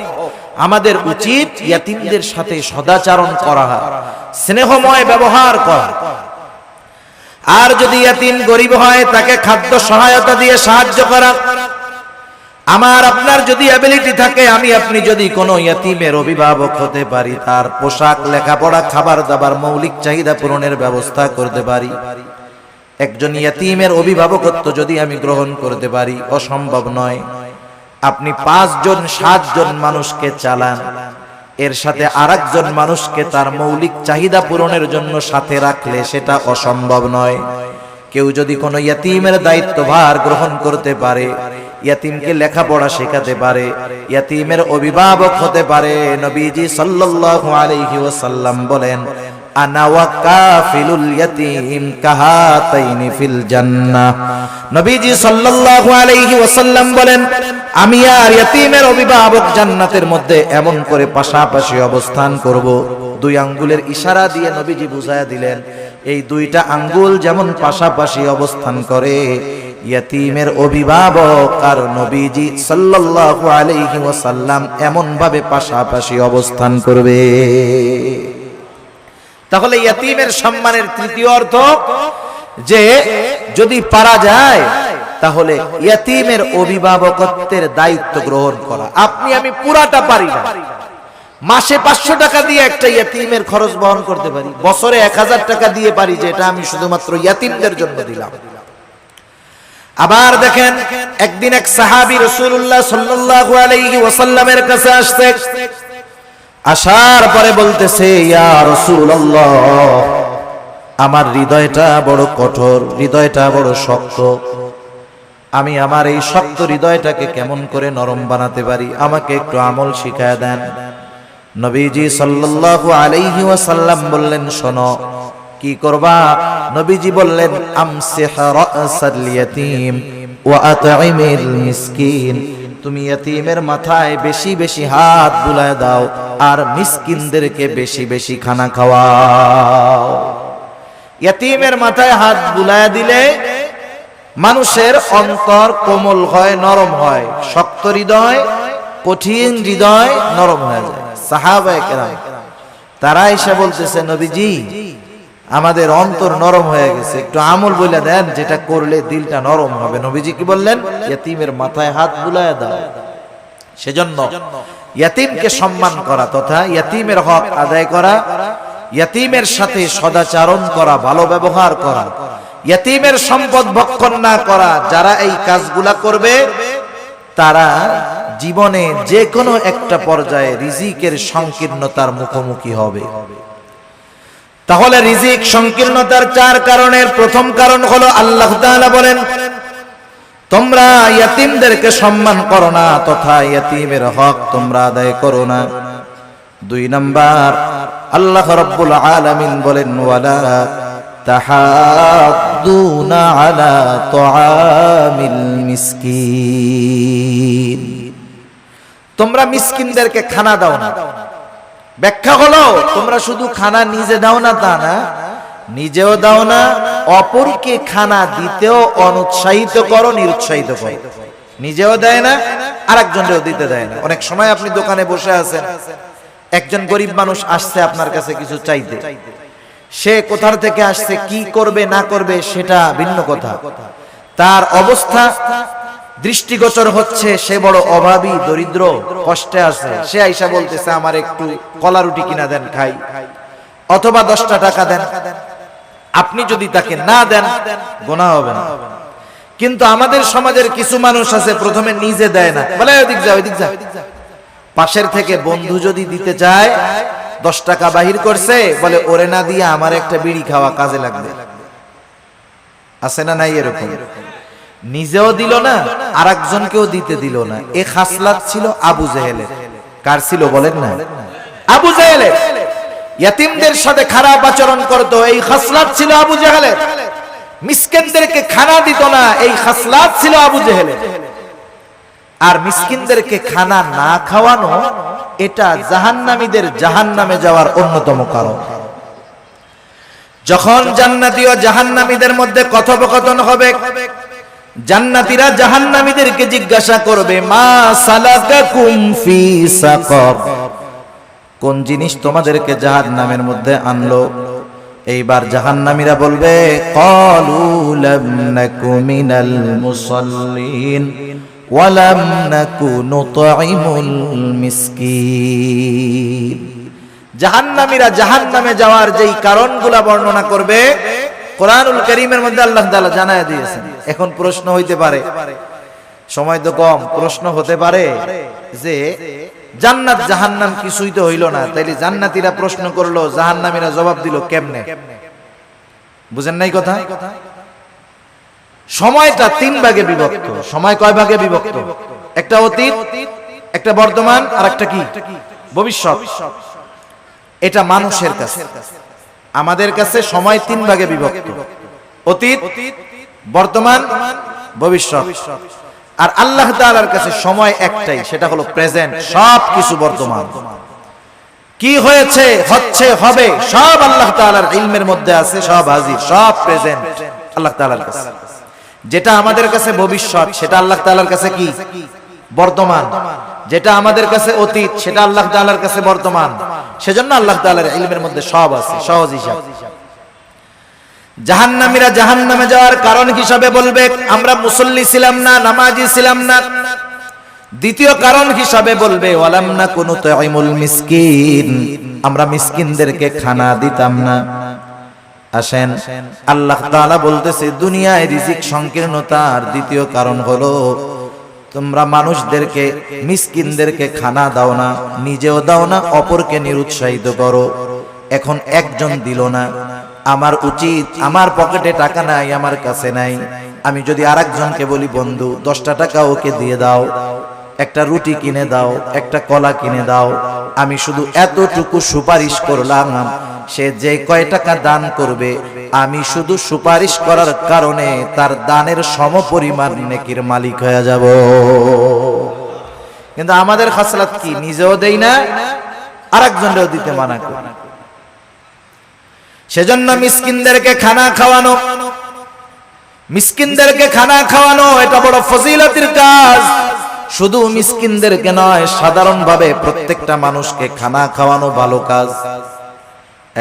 আমাদের উচিত ইয়াতীমদের সাথে সদাচরণ করা, স্নেহময় ব্যবহার করা। আর যদি ইয়াতীম গরিব হয়, তাকে খাদ্য সহায়তা দিয়ে সাহায্য করা। আমার আপনার যদি অ্যাবিলিটি থাকে, আমি আপনি যদি কোনো ইয়াতীমের অভিভাবক হতে পারি, তার পোশাক, লেখাপড়া, খাবার দাবার, মৌলিক চাহিদা পূরণের ব্যবস্থা করতে পারি, একজন ইয়াতীমের অভিভাবকত্ব যদি আমি গ্রহণ করতে পারি, অসম্ভব নয়। আপনি 5 জন 7 জন মানুষকে চালান, এর সাথে আরেকজন মানুষকে তার মৌলিক চাহিদা পূরণের জন্য সাথে রাখলে সেটা অসম্ভব নয়। কেউ যদি কোনো ইয়াতীমের দায়িত্বভার গ্রহণ করতে পারে, ইয়াতীমকে লেখাপড়া শেখাতে পারে, ইয়াতীমের অভিভাবক হতে পারে, নবীজি সাল্লাল্লাহু আলাইহি ওয়াসাল্লাম বলেন আনা ওয়া কাফিলুল ইয়াতীম কাহাতাইনি ফিল জান্নাহ। নবীজি সাল্লাল্লাহু আলাইহি ওয়াসাল্লাম বলেন, আমি আর ইয়াতীমের অভিভাবক জান্নাতের মধ্যে এমন করে পাশাপাশি অবস্থান করব। 2 আঙ্গুলের ইশারা দিয়ে নবীজি বুঝায়া দিলেন, এই 2টা আঙ্গুল যেমন পাশাপাশি অবস্থান করে, ইয়াতীমের অভিভাবক আর নবীজি সাল্লাল্লাহু আলাইহি ওয়াসাল্লাম এমন ভাবে পাশাপাশি অবস্থান করবে। তাহলে ইয়াতীমের সম্মানের তৃতীয় অর্থ যে যদি পারা যায় তাহলে ইয়াতীমের অভিভাবকত্বের দায়িত্ব গ্রহণ করা। আপনি আমি পুরাটা পারি না, মাসে 500 টাকা দিয়ে একটা ইয়াতীমের খরচ বহন করতে পারি, বছরে 1000 টাকা দিয়ে পারি যে এটা আমি শুধুমাত্র ইয়াতীমদের জন্য দিলাম। আবার দেখেন, একদিন এক সাহাবী রাসূলুল্লাহ সাল্লাল্লাহু আলাইহি ওয়াসাল্লামের কাছে আসছে, আসার পরে বলতেছে, ইয়া রাসূলুল্লাহ, আমার হৃদয়টা বড় কঠোর, হৃদয়টা বড় শক্ত, আমি আমার এই শক্ত হৃদয়টাকে কেমন করে নরম বানাতে পারি, আমাকে একটু আমল শিখায় দেন। নবীজি সাল্লাল্লাহু আলাইহি ওয়াসাল্লাম বললেন, শোনো কি করবা? নবীজি বললেন, আমসিহ রাসাল ইয়াতীম ওয়া আত'ইমিল মিসকিন, তুমি ইয়াতীমের মাথায় বেশি বেশি হাত বুলায় দাও আর মিসকিনদেরকে বেশি বেশি খানা খাওয়াও। ইয়াতীমের মাথায় হাত বুলায় দিলে মানুষের অন্তর কোমল হয়, নরম হয়। শক্ত হৃদয়, কঠিন হৃদয় নরম হয়ে যায়। সাহাবায়ে কেরাম তারা এসে বলতেছে, নবীজি আমাদের অন্তর নরম হয়ে গেছে, একটু আমল বলে দেন যেটা করলে দিলটা নরম হবে। নবীজি কি বললেন? ইয়াতীমের মাথায় হাত বুলায় দাও। সেজন্য ইয়াতীমকে সম্মান করা তথা ইয়াতীমের হক আদায় করা, ইয়াতীমের সাথে সদাচরণ করা, ভালো ব্যবহার করা, ইয়াতীমের সম্পদ ভক্ষণ না করা, যারা এই কাজগুলা করবে তারা জীবনে যে কোনো একটা পর্যায়ে রিজিকের সংকীর্ণতার মুখোমুখি হবে। তাহলে রিজিক সংকীর্ণতার চার কারণের প্রথম কারণ হলো আল্লাহ তাআলা বলেন তোমরা ইয়াতীমদেরকে সম্মান করো না তথা ইয়াতীমের হক তোমরা আদায় করো না। দুই নাম্বার আল্লাহ রাব্বুল আলামিন বলেন ওয়ালা তাহাদ্দুনা আলা তুআমিল মিসকিন, তোমরা মিসকিনদেরকে খানা দাও না। ব্যাখ্যা হলো তোমরা শুধু খানা নিজে দাও না তা না, নিজেও দাও না, অপরকে খানা দিতেও অনুৎসাহিত করো, নিরুৎসাহিত করো। নিজেও দেয় না, আরেকজনকেও দিতে দেয় না। অনেক সময় আপনি দোকানে বসে আছেন, একজন গরিব মানুষ আসছে আপনার কাছে কিছু চাইতে, সে কোথা থেকে আসছে, কি করবে না করবে সেটা ভিন্ন কথা, তার অবস্থা দৃষ্টিগোচর হচ্ছে সে বড় অভাবী, দরিদ্র, কষ্টে আছে। সে আইসা বলতেছে আমার একটু কলা রুটি কিনা দেন খাই, অথবা 10টা টাকা দেন। আপনি যদি তাকে না দেন গুনাহ হবে না। কিন্তু আমাদের সমাজের কিছু মানুষ আছে প্রথমে নিজে দেয় না, বলে ওইদিক যা ওইদিক যা। পাশের থেকে বন্ধু যদি দিতে চায় 10 টাকা বাহির করছে, বলে ওরে না দিয়ে আমার একটা বিড়ি খাওয়া কাজে লাগবে। আছে না নাই এরকম? নিজেও দিল না, আরেকজনকেও দিতে দিল না। এই খাসলাত ছিল আবু জেহেলের। কার ছিল বলেন না? আবু জেহেলের। ইয়াতীমদের সাথে খারাপ আচরণ করত, এই খাসলাত ছিল আবু জেহেলের। মিসকিনদেরকে খানা দিত না, এই খাসলাত ছিল আবু জেহেলের। আর মিসকিনদেরকে খানা না খাওয়ানো এটা জাহান্নামীদের জাহান্নামে যাওয়ার অন্যতম কারণ। যখন জান্নাতি ও জাহান্নামীদের মধ্যে কথোপকথন হবে, জান্নাতীরা জাহান্নামীদেরকে জিজ্ঞাসা করবে মা সালাকাকুম ফি সাকার, কোন জিনিস তোমাদেরকে জাহান্নামের মধ্যে আনলো? এইবার জাহান্নামীরা বলবে ক্বালু লাম নাকু মিনাল মুসাল্লিন ওয়া লাম নাকু নুতঈমুল মিসকিন। জাহান্নামীরা জাহান্নামে যাওয়ার যেই কারণগুলো বর্ণনা করবে কোরআনুল কারীমের মধ্যে আল্লাহ তাআলা জানায় দিয়েছেন। এখন প্রশ্ন হইতে পারে, সময় তো কম, প্রশ্ন হতে পারে যে জান্নাত জাহান্নাম কিছুই তো হইল না, তাইলে জান্নাতীরা প্রশ্ন করলো, জাহান্নামীরা জবাব দিল কেমনে? বুঝেন নাই কথা? সময়টা 3 ভাগে বিভক্ত। সময় কয় ভাগে বিভক্ত? একটা অতীত, একটা বর্তমান, আর একটা কি ভবিষ্যৎ। এটা মানুষের কাছে, আমাদের কাছে সময় 3 ভাগে বিভক্ত, অতীত, বর্তমান, ভবিষ্যৎ। আর আল্লাহ তাআলার কাছে সময় একটাই, সেটা হলো প্রেজেন্ট। সব কিছু বর্তমান, কি হয়েছে, হচ্ছে, হবে, সব আল্লাহ তাআলার ইলমের মধ্যে আছে, সব হাজির, সব প্রেজেন্ট আল্লাহ তাআলার কাছে। যেটা আমাদের কাছে ভবিষ্যৎ, সেটা আল্লাহ তাআলার কাছে কি বর্তমান। যেটা আমাদের কাছে অতীত, সেটা আল্লাহ তাআলার কাছে বর্তমান। সেজন্য আল্লাহ তাআলার ইলমের মধ্যে সব আছে, সহজ হিসাব। জাহান্নামীরা জাহান্নামে যাওয়ার কারণ হিসাবে বলবে আমরা মুসল্লি ছিলাম না, নামাজি ছিলাম না। দ্বিতীয় কারণ হিসাবে বলবে ওয়ালাম নাকু নুতঈমুল মিসকিন, আমরা মিসকিনদেরকে খানা দিতাম না। আসেন, আল্লাহ তাআলা বলতেছে দুনিয়ায় রিজিক সংকীর্ণতার দ্বিতীয় কারণ হলো তোমরা মানুষদেরকে, মিসকিনদেরকে খানা দাও না, নিজেও দাও না, অপরকে নিরুৎসাহিত করো। এখন একজন দিল না, আমার উচিত, আমার পকেটে টাকা নাই, আমার কাছে নাই, আমি যদি আরেকজনকে বলি বন্ধু 10টা টাকা ওকে দিয়ে দাও, একটা রুটি কিনে দাও, একটা কলা কিনে দাও, আমি শুধু এতটুকু সুপারিশ করলাম, সে যে কয় টাকা দান করবে আমি শুধু সুপারিশ করার কারণে তার দানের সমপরিমাণ নেকির মালিক হয়ে যাব। কিন্তু আমাদের খাসলাত কি? নিজেও দেই না, আরেকজনকেও দিতে মানা করি। সেজন্য মিসকিনদেরকে খানা খাওয়ানো, মিসকিনদেরকে খানা খাওয়ানো এটা বড় ফজিলতের কাজ। শুধু মিসকিনদেরকে নয়, সাধারণভাবে প্রত্যেকটা মানুষকে খানা খাওয়ানো ভালো কাজ।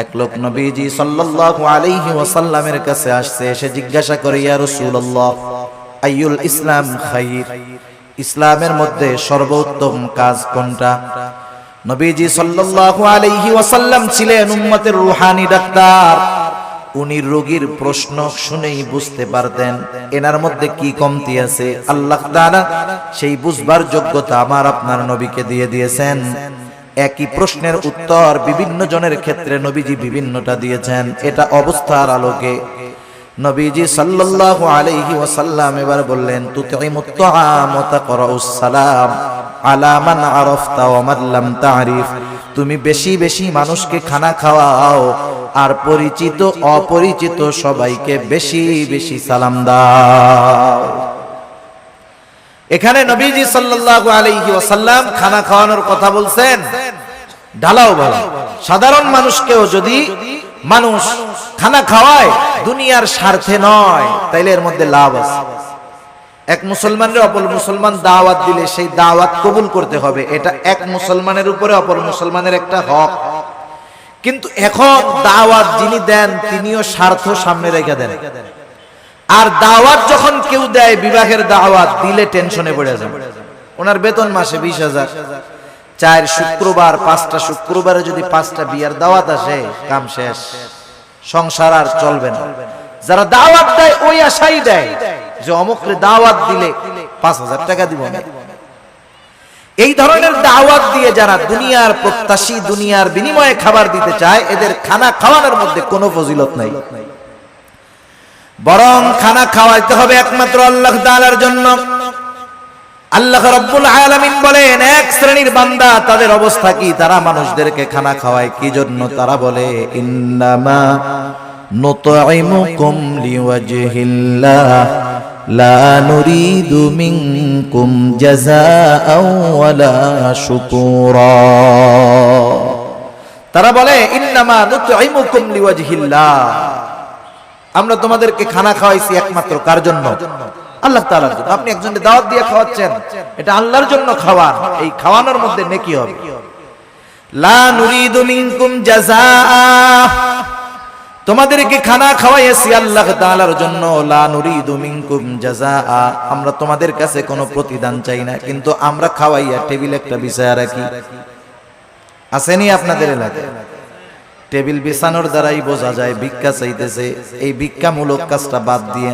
এক লোক নবীজি সাল্লাল্লাহু আলাইহি ওয়াসাল্লামের কাছে আসছে, এসে জিজ্ঞাসা করে ইয়া রাসূলুল্লাহ আইয়ুল ইসলাম খায়র, ইসলামের মধ্যে সর্বোত্তম কাজ কোনটা? নবীজি সাল্লাল্লাহু আলাইহি ওয়াসাল্লাম ছিলেন উম্মতের রূহানি ডাক্তার। উনি রোগীর প্রশ্ন শুনেই বুঝতে পারতেন এনার মধ্যে কি কমতি আছে। আল্লাহ তাআলা সেই বুঝবার যোগ্যতা আমার আপনার নবীকে দিয়ে দিয়েছেন। একই প্রশ্নের উত্তর বিভিন্ন জনের ক্ষেত্রে নবীজি বিভিন্নটা দিয়েছেন। এটা অবস্থার আলোকে নবীজি সাল্লাল্লাহু আলাইহি ওয়াসাল্লাম এবার বললেন, তুতিমুত তাআম ওয়া তাকরাউস সালাম আলা মান আরাফতা ওয়া মান লাম তারিফ। তুমি বেশি বেশি মানুষকে খানা খাওয়াও, আর পরিচিত অপরিচিত সবাইকে বেশি বেশি সালাম দাও। এখানে নবীজি সাল্লাল্লাহু আলাইহি ওয়াসাল্লাম খানা খাওয়ানোর কথা বলছেন ঢালাও ভালো। সাধারণ মানুষকেও যদি মানুষ খানা খাওয়ায় দুনিয়ার স্বার্থে নয়, তাইলে এর মধ্যে লাভ আছে। এক মুসলমানের অপর মুসলমান দাওয়াত দিলে সেই দাওয়াত কবুল করতে হবে, এটা এক মুসলমানের উপরে অপর মুসলমানের একটা হক। কিন্তু এখন দাওয়াত যিনি দেন তিনিও স্বার্থ সামনে রেখে দেন, আর দাওয়াত যখন কেউ দেয় বিবাহের দাওয়াত দিলে টেনশনে পড়ে যায়। ওনার বেতন মাসে 20,000, 4 শুক্রবার 5টা শুক্রবারে যদি 5টা বিয়ার দাওয়াত আসে, কাম শেষ, সংসার আর চলবে না। যারা দাওয়াত দেয় ওই আশাই দেয় যে অমুকরে দাওয়াত দিলে 5,000 টাকা দিব না। এই ধরনের দাওয়াত দিয়ে যারা দুনিয়ার প্রত্যাশী, দুনিয়ার বিনিময়ে খাবার দিতে চায়, এদের খানা খাওয়ানোর মধ্যে কোনো ফজিলত নাই। বরং খানা খাওয়াইতে হবে একমাত্র আল্লাহ তাআলার জন্য। আল্লাহ রাব্বুল আলামিন বলেন, এক শ্রেণীর বান্দা তাদের অবস্থা কি, তারা মানুষদেরকে খানা খাওয়ায় কি জন্য? তারা বলে, ইন্নামা নুতঈমুকুম লিওয়াজহিল্লাহ লা নুরিদু মিনকুম জাযাআও ওয়ালা শুকুরা। তারা বলে, ইন্নামা নুতঈমুকুম লিওয়াজহিল্লাহ, আমরা তোমাদেরকে খানা খাওয়াইছি একমাত্র কার জন্য? আল্লাহ তাআলার জন্য। আপনি একজনকে দাওয়াত দিয়ে খাওয়াচ্ছেন, এটা আল্লাহর জন্য খাওয়ান, এই খাওয়ানোর মধ্যে নেকি হবে। লা নুরিদু মিনকুম জাযাআ, তোমাদেরকে খানা খাওয়াইছি আল্লাহ তাআলার জন্য। লা নুরিদু মিনকুম জাযাআ, আমরা তোমাদের কাছে কোনো প্রতিদান চাই না, কিন্তু আমরা খাওয়াইয়া টেবিল একটা বিছায়া রাখি। আসেনি আপনাদের এলাকায়? টেবিল বিছানোর দ্বারাই বোঝা যায় ভিক্ষা চাইতেছে। এই ভিক্ষামূলক কাজটা বাদ দিয়ে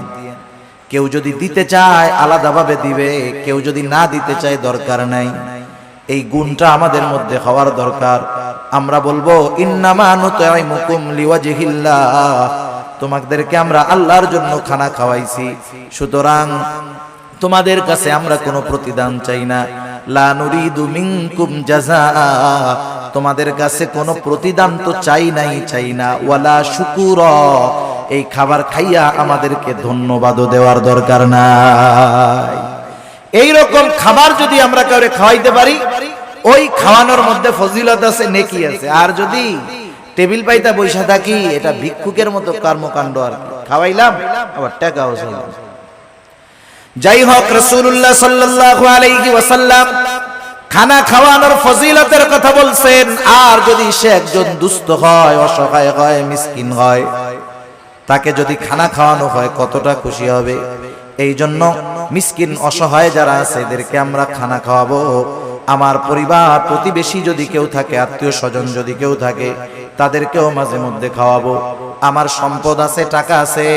কেউ যদি দিতে চায় আলাদাভাবে দিবে, কেউ যদি না দিতে চায় দরকার নাই। এই গুণটা আমাদের মধ্যে হওয়ার দরকার। আমরা বলবো, ইন্নামা নুতঈমুকুম লিওয়াজহিল্লাহ, তোমাদেরকে আমরা আল্লাহর জন্য খানা খাওয়াইছি, সুতরাং তোমাদের কাছে আমরা কোনো প্রতিদান চাই না। লা নুরিদু মিনকুম জাযাআ, তোমাদের কাছে কোনো প্রতিদান তো চাই না। ওয়ালা শুকুরা, এই খাবার খাইয়া আমাদেরকে ধন্যবাদও দেওয়ার দরকার নাই। এই রকম খাবার যদি আমরা কাউকে খাওয়াইতে পারি, ওই খাওয়ানোর মধ্যে ফজিলত আছে, নেকি আছে। আর যদি টেবিল পাইতা বৈশা থাকি, এটা ভিক্ষুকের মতো কর্মকাণ্ড। আর খাওয়াইলাম আবার টাকাও চাইলাম। যাই হোক, রাসূলুল্লাহ সাল্লাল্লাহু আলাইহি ওয়াসাল্লাম খানা খাওয়ানোর ফজিলতের কথা বলছেন। আর যদি সে একজন দুস্থ হয়, অসহায় হয়, মিসকিন হয়, তাকে যদি খানা খাওয়ানো হয় কতটা খুশি হবে। এই জন্য মিসকিন অসহায় যারা আছে এদেরকে আমরা খানা খাওয়াবো। আমার পরিবার প্রতিবেশী যদি কেউ থাকে, আত্মীয় স্বজন যদি কেউ থাকে, তাদেরকেও মাঝে মধ্যে খাওয়াবো। আমার সম্পদ আছে, টাকা আছে,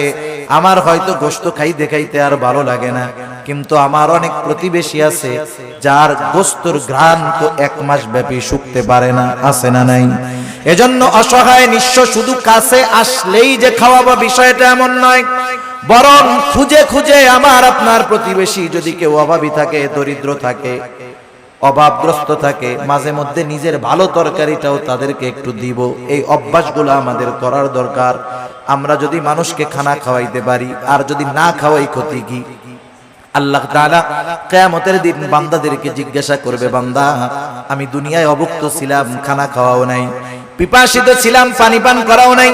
আমার হয়তো গোশত খাইতে খাইতে আর ভালো লাগে না, কিন্তু আমার অনেক প্রতিবেশী আছে যার গোশতর ঘ্রাণ তো 1 মাস ব্যাপী শুকতে পারে না, আছে না নাই? এজন্য অসহায় নিঃস্ব শুধু কাছে আসলেই যে খাওয়াবো বিষয়টা এমন নয়, বরং খুঁজে খুঁজে আমার আপনার প্রতিবেশী যদি কেউ অভাবী থাকে, দরিদ্র থাকে, অভাবগ্রস্ত থাকে, মাঝে মধ্যে নিজের ভালো তরকারিটাও তাদেরকে একটু দিব। এই অভ্যাসগুলো আমাদের করার দরকার। আমরা যদি মানুষকে খানা খাওয়াইতে পারি, আর যদি না খাওয়াই ক্ষতি কি? আল্লাহ তাআলা কিয়ামতের দিন বান্দাদেরকে জিজ্ঞাসা করবে, বান্দা আমি দুনিয়ায় অভুক্ত ছিলাম, খানা খাওয়াও নাই, পিপাসিত ছিলাম, পানি পান করাও নাই,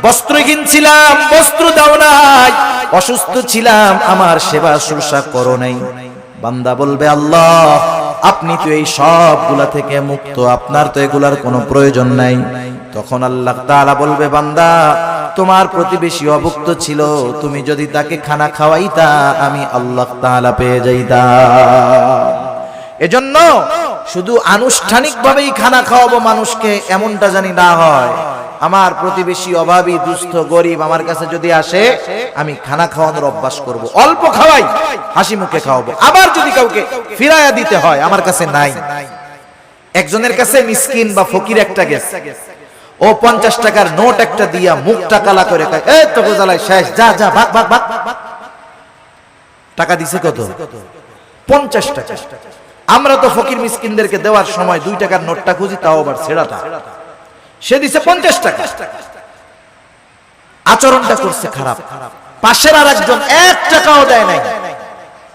বস্ত্রহীন ছিলাম, বস্ত্র দাও নাই, অসুস্থ ছিলাম, আমার সেবা শুশ্রূষা করো নাই। বান্দা বলবে, আল্লাহ আপনি তো এই সবগুলা থেকে মুক্ত, আপনার তো এগুলার কোনো প্রয়োজন নাই। তখন আল্লাহ তাআলা বলবে, বান্দা তোমার প্রতিবেশী অভুক্ত ছিল, তুমি যদি তাকে খানা খাওয়াইতা আমি আল্লাহ তাআলা পেয়ে যাইতাম। এজন্য শুধু আনুষ্ঠানিকভাবেই খানা খাওয়াবো মানুষকে, এমনটা জানি না হয়। আমার প্রতিবেশী অভাবী, দুস্থ, গরিব আমার কাছে যদি আসে, আমি খানা খাওয়ানোর অভ্যাস করব। অল্প খাওয়াই, হাসি মুখে খাওয়াবো। আবার যদি কাউকে ফিরাইয়া দিতে হয়, আমার কাছে নাই, একজনের কাছে মিসকিন বা ফকির একটা গেছে, ও 50 টাকার নোট একটা দিয়া মুখটা কালা করে কয়, এই তো গোজালাই শেষ, যা যা ভাগ ভাগ ভাগ। টাকা দিছে কত? 50 টাকা। আমরা তো ফকির মিসকিনদেরকে দেওয়ার সময় 2 টাকার নোটটা খুঁজি, তাও আবার ছেঁড়াটা। সে দিছে 50 টাকা। আচরণটা করছে খারাপ। পাশের আরেকজন 1 টাকাও দেয় নাই,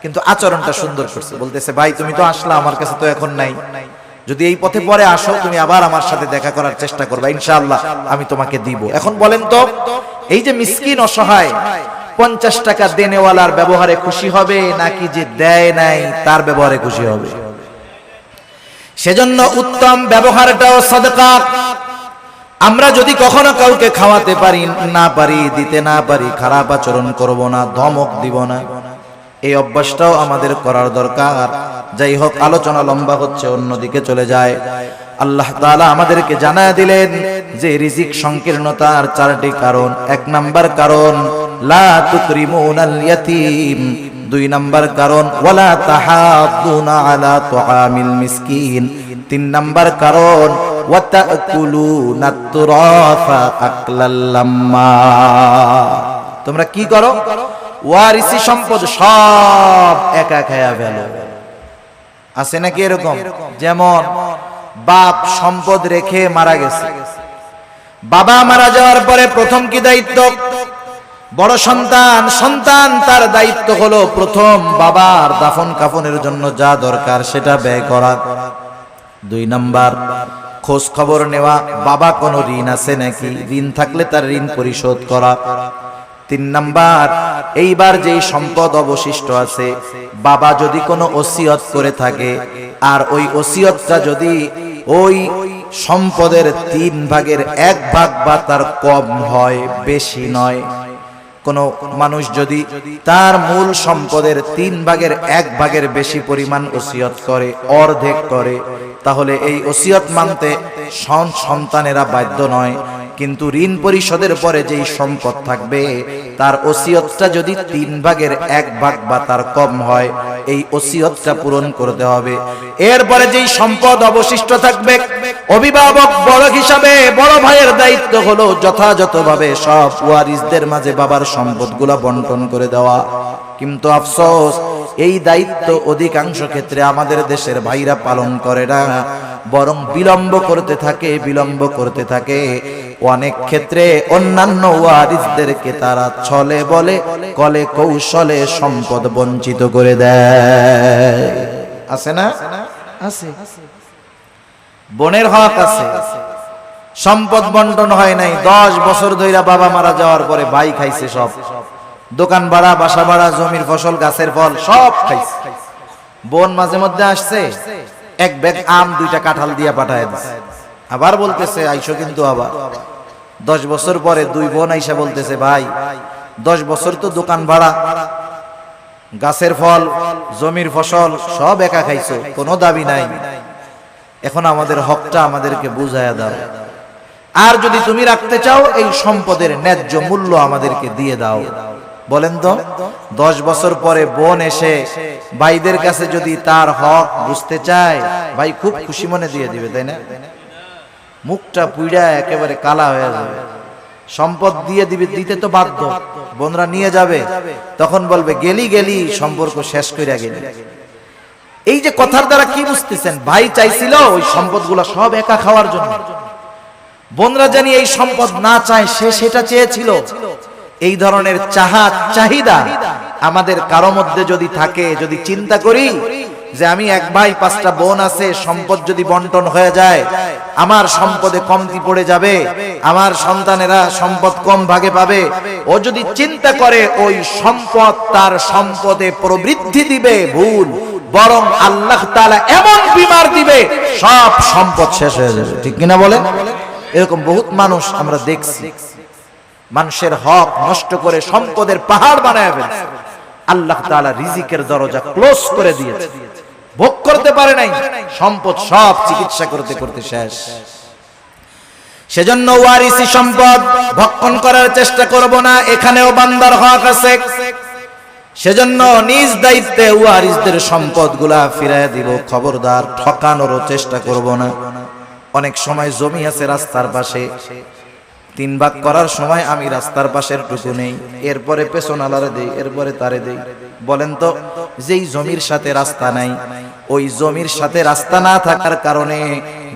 কিন্তু আচরণটা সুন্দর করছে। বলতেছে, ভাই তুমি তো আসলা, আমার কাছে তো এখন নাই, যদি এই পথে পরে আসো তুমি আবার আমার সাথে দেখা করার চেষ্টা করবা, ইনশাআল্লাহ আমি তোমাকে দিব। এখন বলেন তো, এই যে মিসকিন অসহায় 50 টাকা দেনেওয়ালার ব্যবহারে খুশি হবে নাকি যে দেয় নাই তার ব্যবহারে খুশি হবে? সেজন্য উত্তম ব্যবহারটাও সাদকা। আমরা যদি কখনো কাউকে খাওয়াতে পারি না পারি, দিতে না পারি, খারাপ আচরণ করব না, ধমক দিব না, এই অভ্যাসটাও আমাদের করার দরকার। যাই হোক, আলোচনা লম্বা হচ্ছে, অন্যদিকে চলে যায়। আল্লাহ তাআলা আমাদেরকে জানায় দিলেন যে রিজিক সংকীর্ণতার 4টি কারণ। 1 নাম্বার কারণ লা তুকরিমুনাল ইয়াতীম, 2 নাম্বার কারণ ওয়ালা তাহাদ্দুনা আলা তুআমিল মিসকিন, 3 নাম্বার কারণ ওয়া তাকুলুনাত তুরাফা আকলাল লাম্মা। তোমরা কি করো? ওয়ারিসি সম্পদ সব একা খায়া ফেলো। আছে নাকি এরকম? যেমন বাপ সম্পদ রেখে মারা গেছে, বাবা মারা যাওয়ার পরে প্রথম কি দায়িত্ব? বড় সন্তান, সন্তান তার দায়িত্ব হলো প্রথম বাবার দাফন কাফনের জন্য যা দরকার সেটা ব্যয় করা। 2 নাম্বার খোঁজ খবর নেওয়া, বাবা কোনো ঋণ আছে নাকি, ঋণ থাকলে তার ঋণ পরিশোধ করা। 3 নাম্বার এইবার যেই সম্পদ অবশিষ্ট আছে, বাবা যদি কোনো ওসিয়ত করে থাকে আর ওই ওসিয়তটা যদি ওই সম্পদের 3 ভাগের 1 ভাগ বা তার কম হয়, বেশি নয়, কোন মানুষ যদি তার মূল সম্পদের 3 ভাগের 1 ভাগের বেশি পরিমাণ ওসিয়ত করে, অর্ধেক করে, তাহলে এই ওসিয়ত মানতে সন্তানেরা বাধ্য নয়। কিন্তু ঋণ পরিশোধের পরে যেই সম্পদ থাকবে তার ওসিয়তটা যদি 3 ভাগের 1 ভাগ বা তার কম হয়, এই ওসিয়তটা পূরণ করতে হবে। এরপরে যেই সম্পদ অবশিষ্ট থাকবে, অভিভাবক বড় হিসাবে বড় ভাইয়ের দায়িত্ব হলো যথাযথভাবে সব ওয়ারিসদের মাঝে বাবার সম্পদগুলো বন্টন করে দেওয়া। কিন্তু আফসোস, এই দায়িত্ব অধিকাংশ ক্ষেত্রে আমাদের দেশের ভাইরা পালন করে না, বরং বিলম্ব করতে থাকে। অনেক ক্ষেত্রে অন্যান্য ওয়ারিসদেরকে তারা ছলে বলে কলে কৌশলে সম্পদ বঞ্চিত করে দেয়। আছে না? আছে। বোনের হক আছে, সম্পদ বন্টন হয় নাই, 10 বছর ধরে বাবা মারা যাওয়ার পরে ভাই খাইছে সব, দোকান ভাড়া, বাসা ভাড়া, জমির ফসল, গাছের ফল সব খাইছে। বোন মাঝে মধ্যে আসছে, 1 ব্যাগ আম 2টা কাঁঠাল দিয়া পাঠায় দিছে, আবার বলতেছে আইসো, কিন্তু আবার 10 বছর পরে 2 বোন আইসা বলতেছে, ভাই 10 বছর তো দোকান ভাড়া, গাছের ফল, জমির ফসল সব একা খাইছো, কোনো দাবি নাই, এখন আমাদের হকটা আমাদেরকে বুঝায়া দাও, আর যদি তুমি রাখতে চাও এই সম্পদের ন্যায্য মূল্য আমাদেরকে দিয়ে দাও। বলেন তো, 10 বছর পরে বোন এসে ভাইদের কাছে যদি তার হক বুঝতে চায়, ভাই খুব খুশি মনে দিয়ে দিবে, তাই না? মুখটা পুইড়া একেবারে কালা হয়ে যাবে, সম্পদ দিয়ে দিবে, দিতে তো বাধ্য, বোনরা নিয়ে যাবে, তখন বলবে গেলি সম্পর্ক শেষ কইরা গেলি। এই যে কথার দ্বারা কি বুঝতেছেন? ভাই চাইছিল ওই সম্পদগুলো সব একা খাওয়ার জন্য, বোনরা জানি এই সম্পদ না চায়, সে সেটা চেয়েছিল। এই ধরনের চাহিদা আমাদের কারো মধ্যে যদি থাকে, যদি চিন্তা করি যে আমি 1 ভাই 5টা বোন আছে, সম্পদ যদি বন্টন হয়ে যায় আমার সম্পদে কমতি পড়ে যাবে, আমার সন্তানেরা সম্পদ কম ভাগে পাবে, ও যদি চিন্তা করে ওই সম্পদ তার সম্পদে প্রবৃদ্ধি দিবে, ভুল, বরং আল্লাহ তাআলা এমন বিমার দিবে সব সম্পদ শেষ হয়ে যাবে। ঠিক কিনা বলেন? এরকম বহুত মানুষ আমরা দেখছি, মানুষের হক নষ্ট করে সম্পদের পাহাড় বানায় ফেলছে। আল্লাহ তাআলা রিজিকের দরজা ক্লোজ করে দিয়েছে, ভোগ করতে পারে নাই, সম্পদ সব চিকিৎসা করতে করতে শেষ। সেজন্য ওয়ারিসি সম্পদ ভক্ষণ করার চেষ্টা করব না। এখানেও বান্দার হক আছে। সেজন্য নিজ দায়িত্বে ওয়ারিসদের সম্পদগুলা ফিরাইয়া দিব। খবরদার, ঠকানোরও চেষ্টা করব না। অনেক সময় জমি আছে রাস্তার পাশে, 3 ভাগ করার সময় আমি রাস্তার পাশের টুকু নেই, এরপরে পেছনালারে দেই, এরপরে তারে দেই। বলেন তো, যেই জমির সাথে রাস্তা নাই, ওই জমির সাথে রাস্তা না থাকার কারণে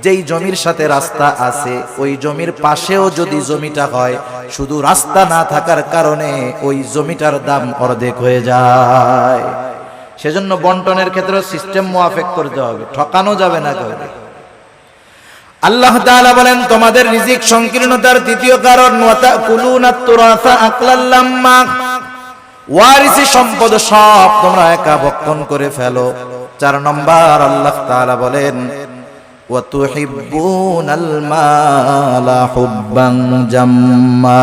যেই জমির সাথে রাস্তা আছে ওই জমির পাশেও যদি জমিটা হয়, শুধু রাস্তা না থাকার কারণে ওই জমিটার দাম অর্ধেক হয়ে যায়। সেজন্য বন্টনের ক্ষেত্রে সিস্টেম মুআফিক করতে হবে, ঠকানো যাবে না কাউকে। আল্লাহ তাআলা বলেন, তোমাদের রিজিক সংকীর্ণতার তৃতীয় কারণ ওয়াতাকুলুনাত তুরাসা আকলাল লাম্মা, ওয়ারিসি সম্পদ সব তোমরা একা ভক্ষণ করে ফেলো। 4 নম্বর আল্লাহ তাআলা বলেন ওয়াতুহিব্বুনাল মালা হুব্বান জাম্মা।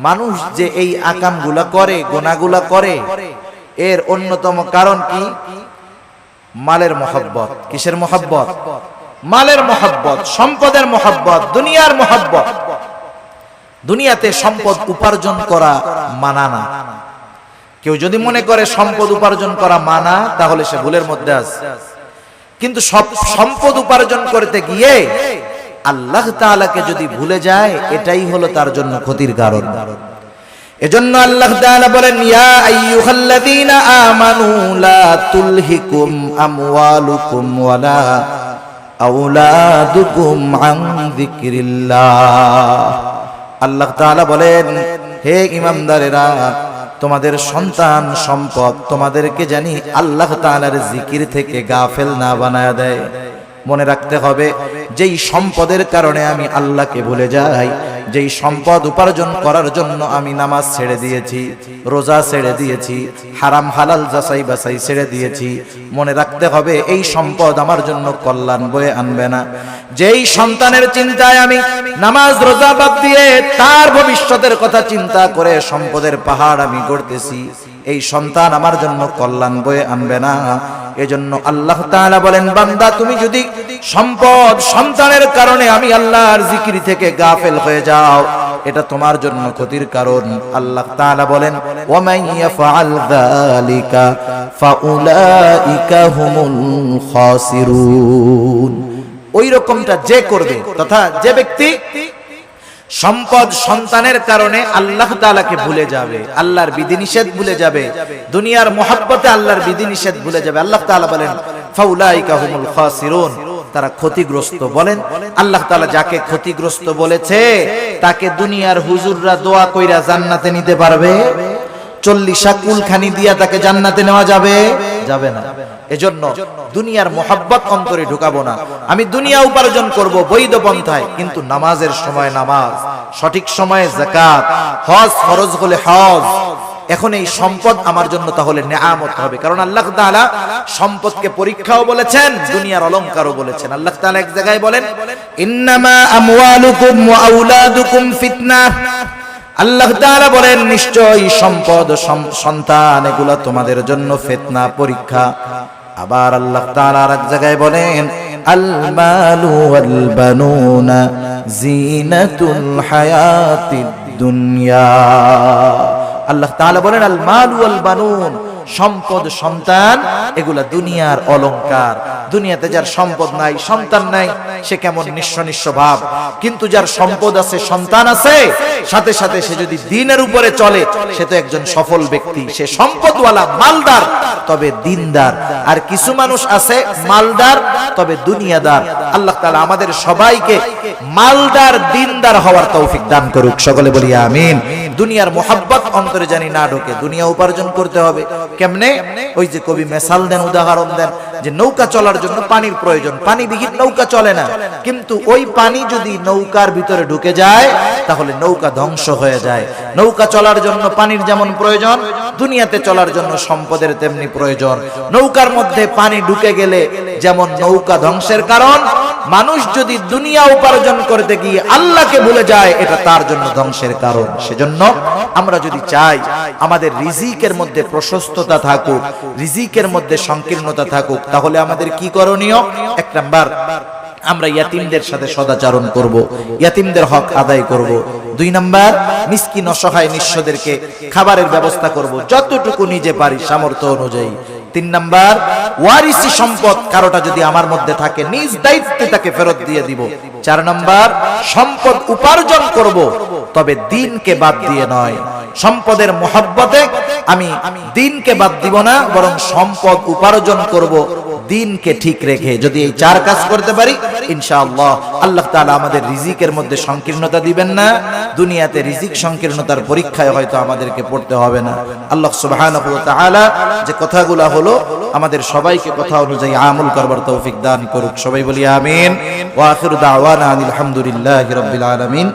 মানুষ যে এই আকামগুলা করে, গুনাহগুলা করে, এর অন্যতম কারণ কি? মালের মহব্বত। কিসের মহব্বত? মালের মহব্বত, সম্পদের মহব্বত, দুনিয়ার মহব্বত। দুনিয়াতে সম্পদ উপার্জন করা মানা না। কেউ যদি মনে করে সম্পদ উপার্জন করা মানা, তাহলে সে ভুলের মধ্যে আছে। কিন্তু সব সম্পদ উপার্জন করতে গিয়ে আল্লাহ তাআলাকে যদি ভুলে যায়, এটাই হলো তার জন্য ক্ষতির কারণ। এজন্য আল্লাহ তাআলা বলেন, ইয়া আইয়ুহাল্লাযীনা আমানু লা তুলহিকুম আমওয়ালুকুম ওয়ালা আওলাদুকুম আন যিকরিল্লাহ। আল্লাহ তাআলা বলেন, হে ঈমানদারেরা, তোমাদের সন্তান সম্পদ তোমাদেরকে জানি আল্লাহ তাআলার জিকির থেকে গাফেল না বানায়া দেয়। মনে রাখতে হবে, যেই সম্পদের কারণে আমি আল্লাহকে ভুলে যাই, যেই সম্পদ উপার্জন করার জন্য আমি নামাজ ছেড়ে দিয়েছি, রোজা ছেড়ে দিয়েছি, হারাম হালাল যাচাই বাছাই ছেড়ে দিয়েছি, মনে রাখতে হবে এই সম্পদ আমার জন্য কল্যাণ বয়ে আনবে না। যেই সন্তানের চিন্তায় আমি নামাজ রোজা বাদ দিয়ে তার ভবিষ্যতের কথা চিন্তা করে সম্পদের পাহাড় আমি গড়তেছি, এই সন্তান আমার জন্য কল্যাণ বয়ে আনবে না। এজন্য আল্লাহ তাআলা বলেন, বান্দা তুমি যদি সম্পদ সন্তানের কারণে আমি আল্লাহর জিকির থেকে গাফেল হয়ে যাও, এটা তোমার জন্য ক্ষতির কারণ। আল্লাহ তাআলা বলেন, ওয়া মান ইয়াফআল যালিকা ফাউলাইকা হুমুল খাসিরুন। ওই রকমটা যে করবে, তথা যে ব্যক্তি সম্পদ সন্তানের কারণে আল্লাহ তাআলাকে ভুলে যাবে, আল্লাহর বিধিনিষেধ ভুলে যাবে, দুনিয়ার মহব্বতে আল্লাহর বিধিনিষেধ ভুলে যাবে, আল্লাহ তাআলা বলেন ফাউলাইকা হুমুল খাসিরুন, তারা ক্ষতিগ্রস্ত। বলেন, আল্লাহ তাআলা যাকে ক্ষতিগ্রস্ত বলেছে তাকে দুনিয়ার হুজুররা দোয়া কইরা জান্নাতে নিতে পারবে? 40 কুলখানি দিয়া তাকে জান্নাতে নেওয়া যাবে? যাবে না। এজন্য দুনিয়ার মোহাব্বত অন্তরে ঢুকাবো না। আমি দুনিয়া উপার্জন করব বৈধ পন্থায়, কিন্তু নামাজের সময় নামাজ, সঠিক সময়ে যাকাত, হজ ফরজ হলে হজ। এখন এই সম্পদ আমার জন্য তাহলে নেয়ামত হবে, কারণ আল্লাহ তাআলা সম্পদকে পরীক্ষাও বলেছেন, দুনিয়ার অলংকারও বলেছেন। আল্লাহ তাআলা এক জায়গায় বলেন, ইন্নামা আমওয়ালুকুম ওয়া আওলাদুকুম ফিতনাহ। আল্লাহ তাআলা বলেন, নিশ্চয়ই সম্পদ সন্তান এগুলা তোমাদের জন্য ফিতনা, পরীক্ষা। আবার আল্লাহ তাআলা আর এক জায়গায় বলেন, আল মালু ওয়াল বানুনা জিনাতুল হায়াতিদ দুনিয়া। আল্লাহ তাআলা বলেন, আল মালু ওয়াল বানুন, সম্পদ সন্তান এগুলা দুনিয়ার অলংকার। দুনিয়াতে যার সম্পদ নাই, সন্তান নাই, সে কেমন নিঃস্ব নিঃস্ব ভাব। কিন্তু যার সম্পদ আছে, সন্তান আছে, সাথে সাথে সে যদি দ্বীনের উপরে চলে, সে তো একজন সফল ব্যক্তি। সে সম্পদওয়ালা, মালদার, তবে দ্বীনদার। আর কিছু মানুষ আছে মালদার তবে দুনিয়াদার। আল্লাহ তাআলা আমাদের সবাইকে মালদার দ্বীনদার হওয়ার তৌফিক দান করুক, সকলে বলি আমিন। দুনিয়ার মোহাব্বত অন্তরে জানি না ঢোকে। দুনিয়া উপার্জন করতে হবে কেমনে? ওই যে কবি মেসাল দেন, উদাহরণ দেন, যে নৌকা চলার জন্য পানির প্রয়োজন, পানি বিহীন নৌকা চলে না। কিন্তু ওই পানি যদি নৌকার ভিতরে ঢুকে যায়, তাহলে নৌকা ধ্বংস হয়ে যায়। নৌকা চলার জন্য পানির যেমন প্রয়োজন, দুনিয়াতে চলার জন্য সম্পদের তেমনি প্রয়োজন। নৌকার মধ্যে পানি ঢুকে গেলে যেমন নৌকা ধ্বংসের কারণ, মানুষ যদি দুনিয়া উপার্জন করতে গিয়ে আল্লাহকে ভুলে যায়, এটা তার জন্য ধ্বংসের কারণ। সেজন্য আমরা যদি চাই আমাদের রিজিকের মধ্যে প্রশস্ততা থাকুক, রিজিকের মধ্যে সংকীর্ণতা থাকুক, তাহলে আমাদের কি করণীয়? 1 নাম্বার, আমরা ইয়াতিমদের সাথে সদাচরণ করব, ইয়াতিমদের হক আদায় করব। 2 নাম্বার, মিসকিন অসহায় নিঃস্বদেরকে খাবারের ব্যবস্থা করব যতটুকু নিজে পারি সামর্থ্য অনুযায়ী। 3 নাম্বার, ওয়ারিসি সম্পদ কারোটা যদি আমার মধ্যে থাকে নিজ দায়িত্বে তাকে ফেরত দিয়ে দিব। 4 নাম্বার, সম্পদ উপার্জন করব তবে দ্বীনকে বাদ দিয়ে নয়। সম্পদের মহব্বতে আমি দ্বীনকে বাদ দিব না, বরং সম্পদ উপার্জন করব দ্বীনকে ঠিক রেখে। যদি এই 4 কাজ করতে পারি ইনশাআল্লাহ আল্লাহ তাআলা আমাদের রিজিকের মধ্যে সংকীর্ণতা দিবেন না। দুনিয়াতে রিজিক সংকীর্ণতার পরীক্ষায় হয়তো আমাদেরকে পড়তে হবে না। আল্লাহ সুবহানাহু ওয়া তাআলা যে কথাগুলো হলো আমাদের সবাইকে কথা অনুযায়ী আমল করবার তৌফিক দান করুক। সবাই বলি আমিন। ওয়া আখিরু দাওয়ানা আলহামদুলিল্লাহি রাব্বিল আলামিন।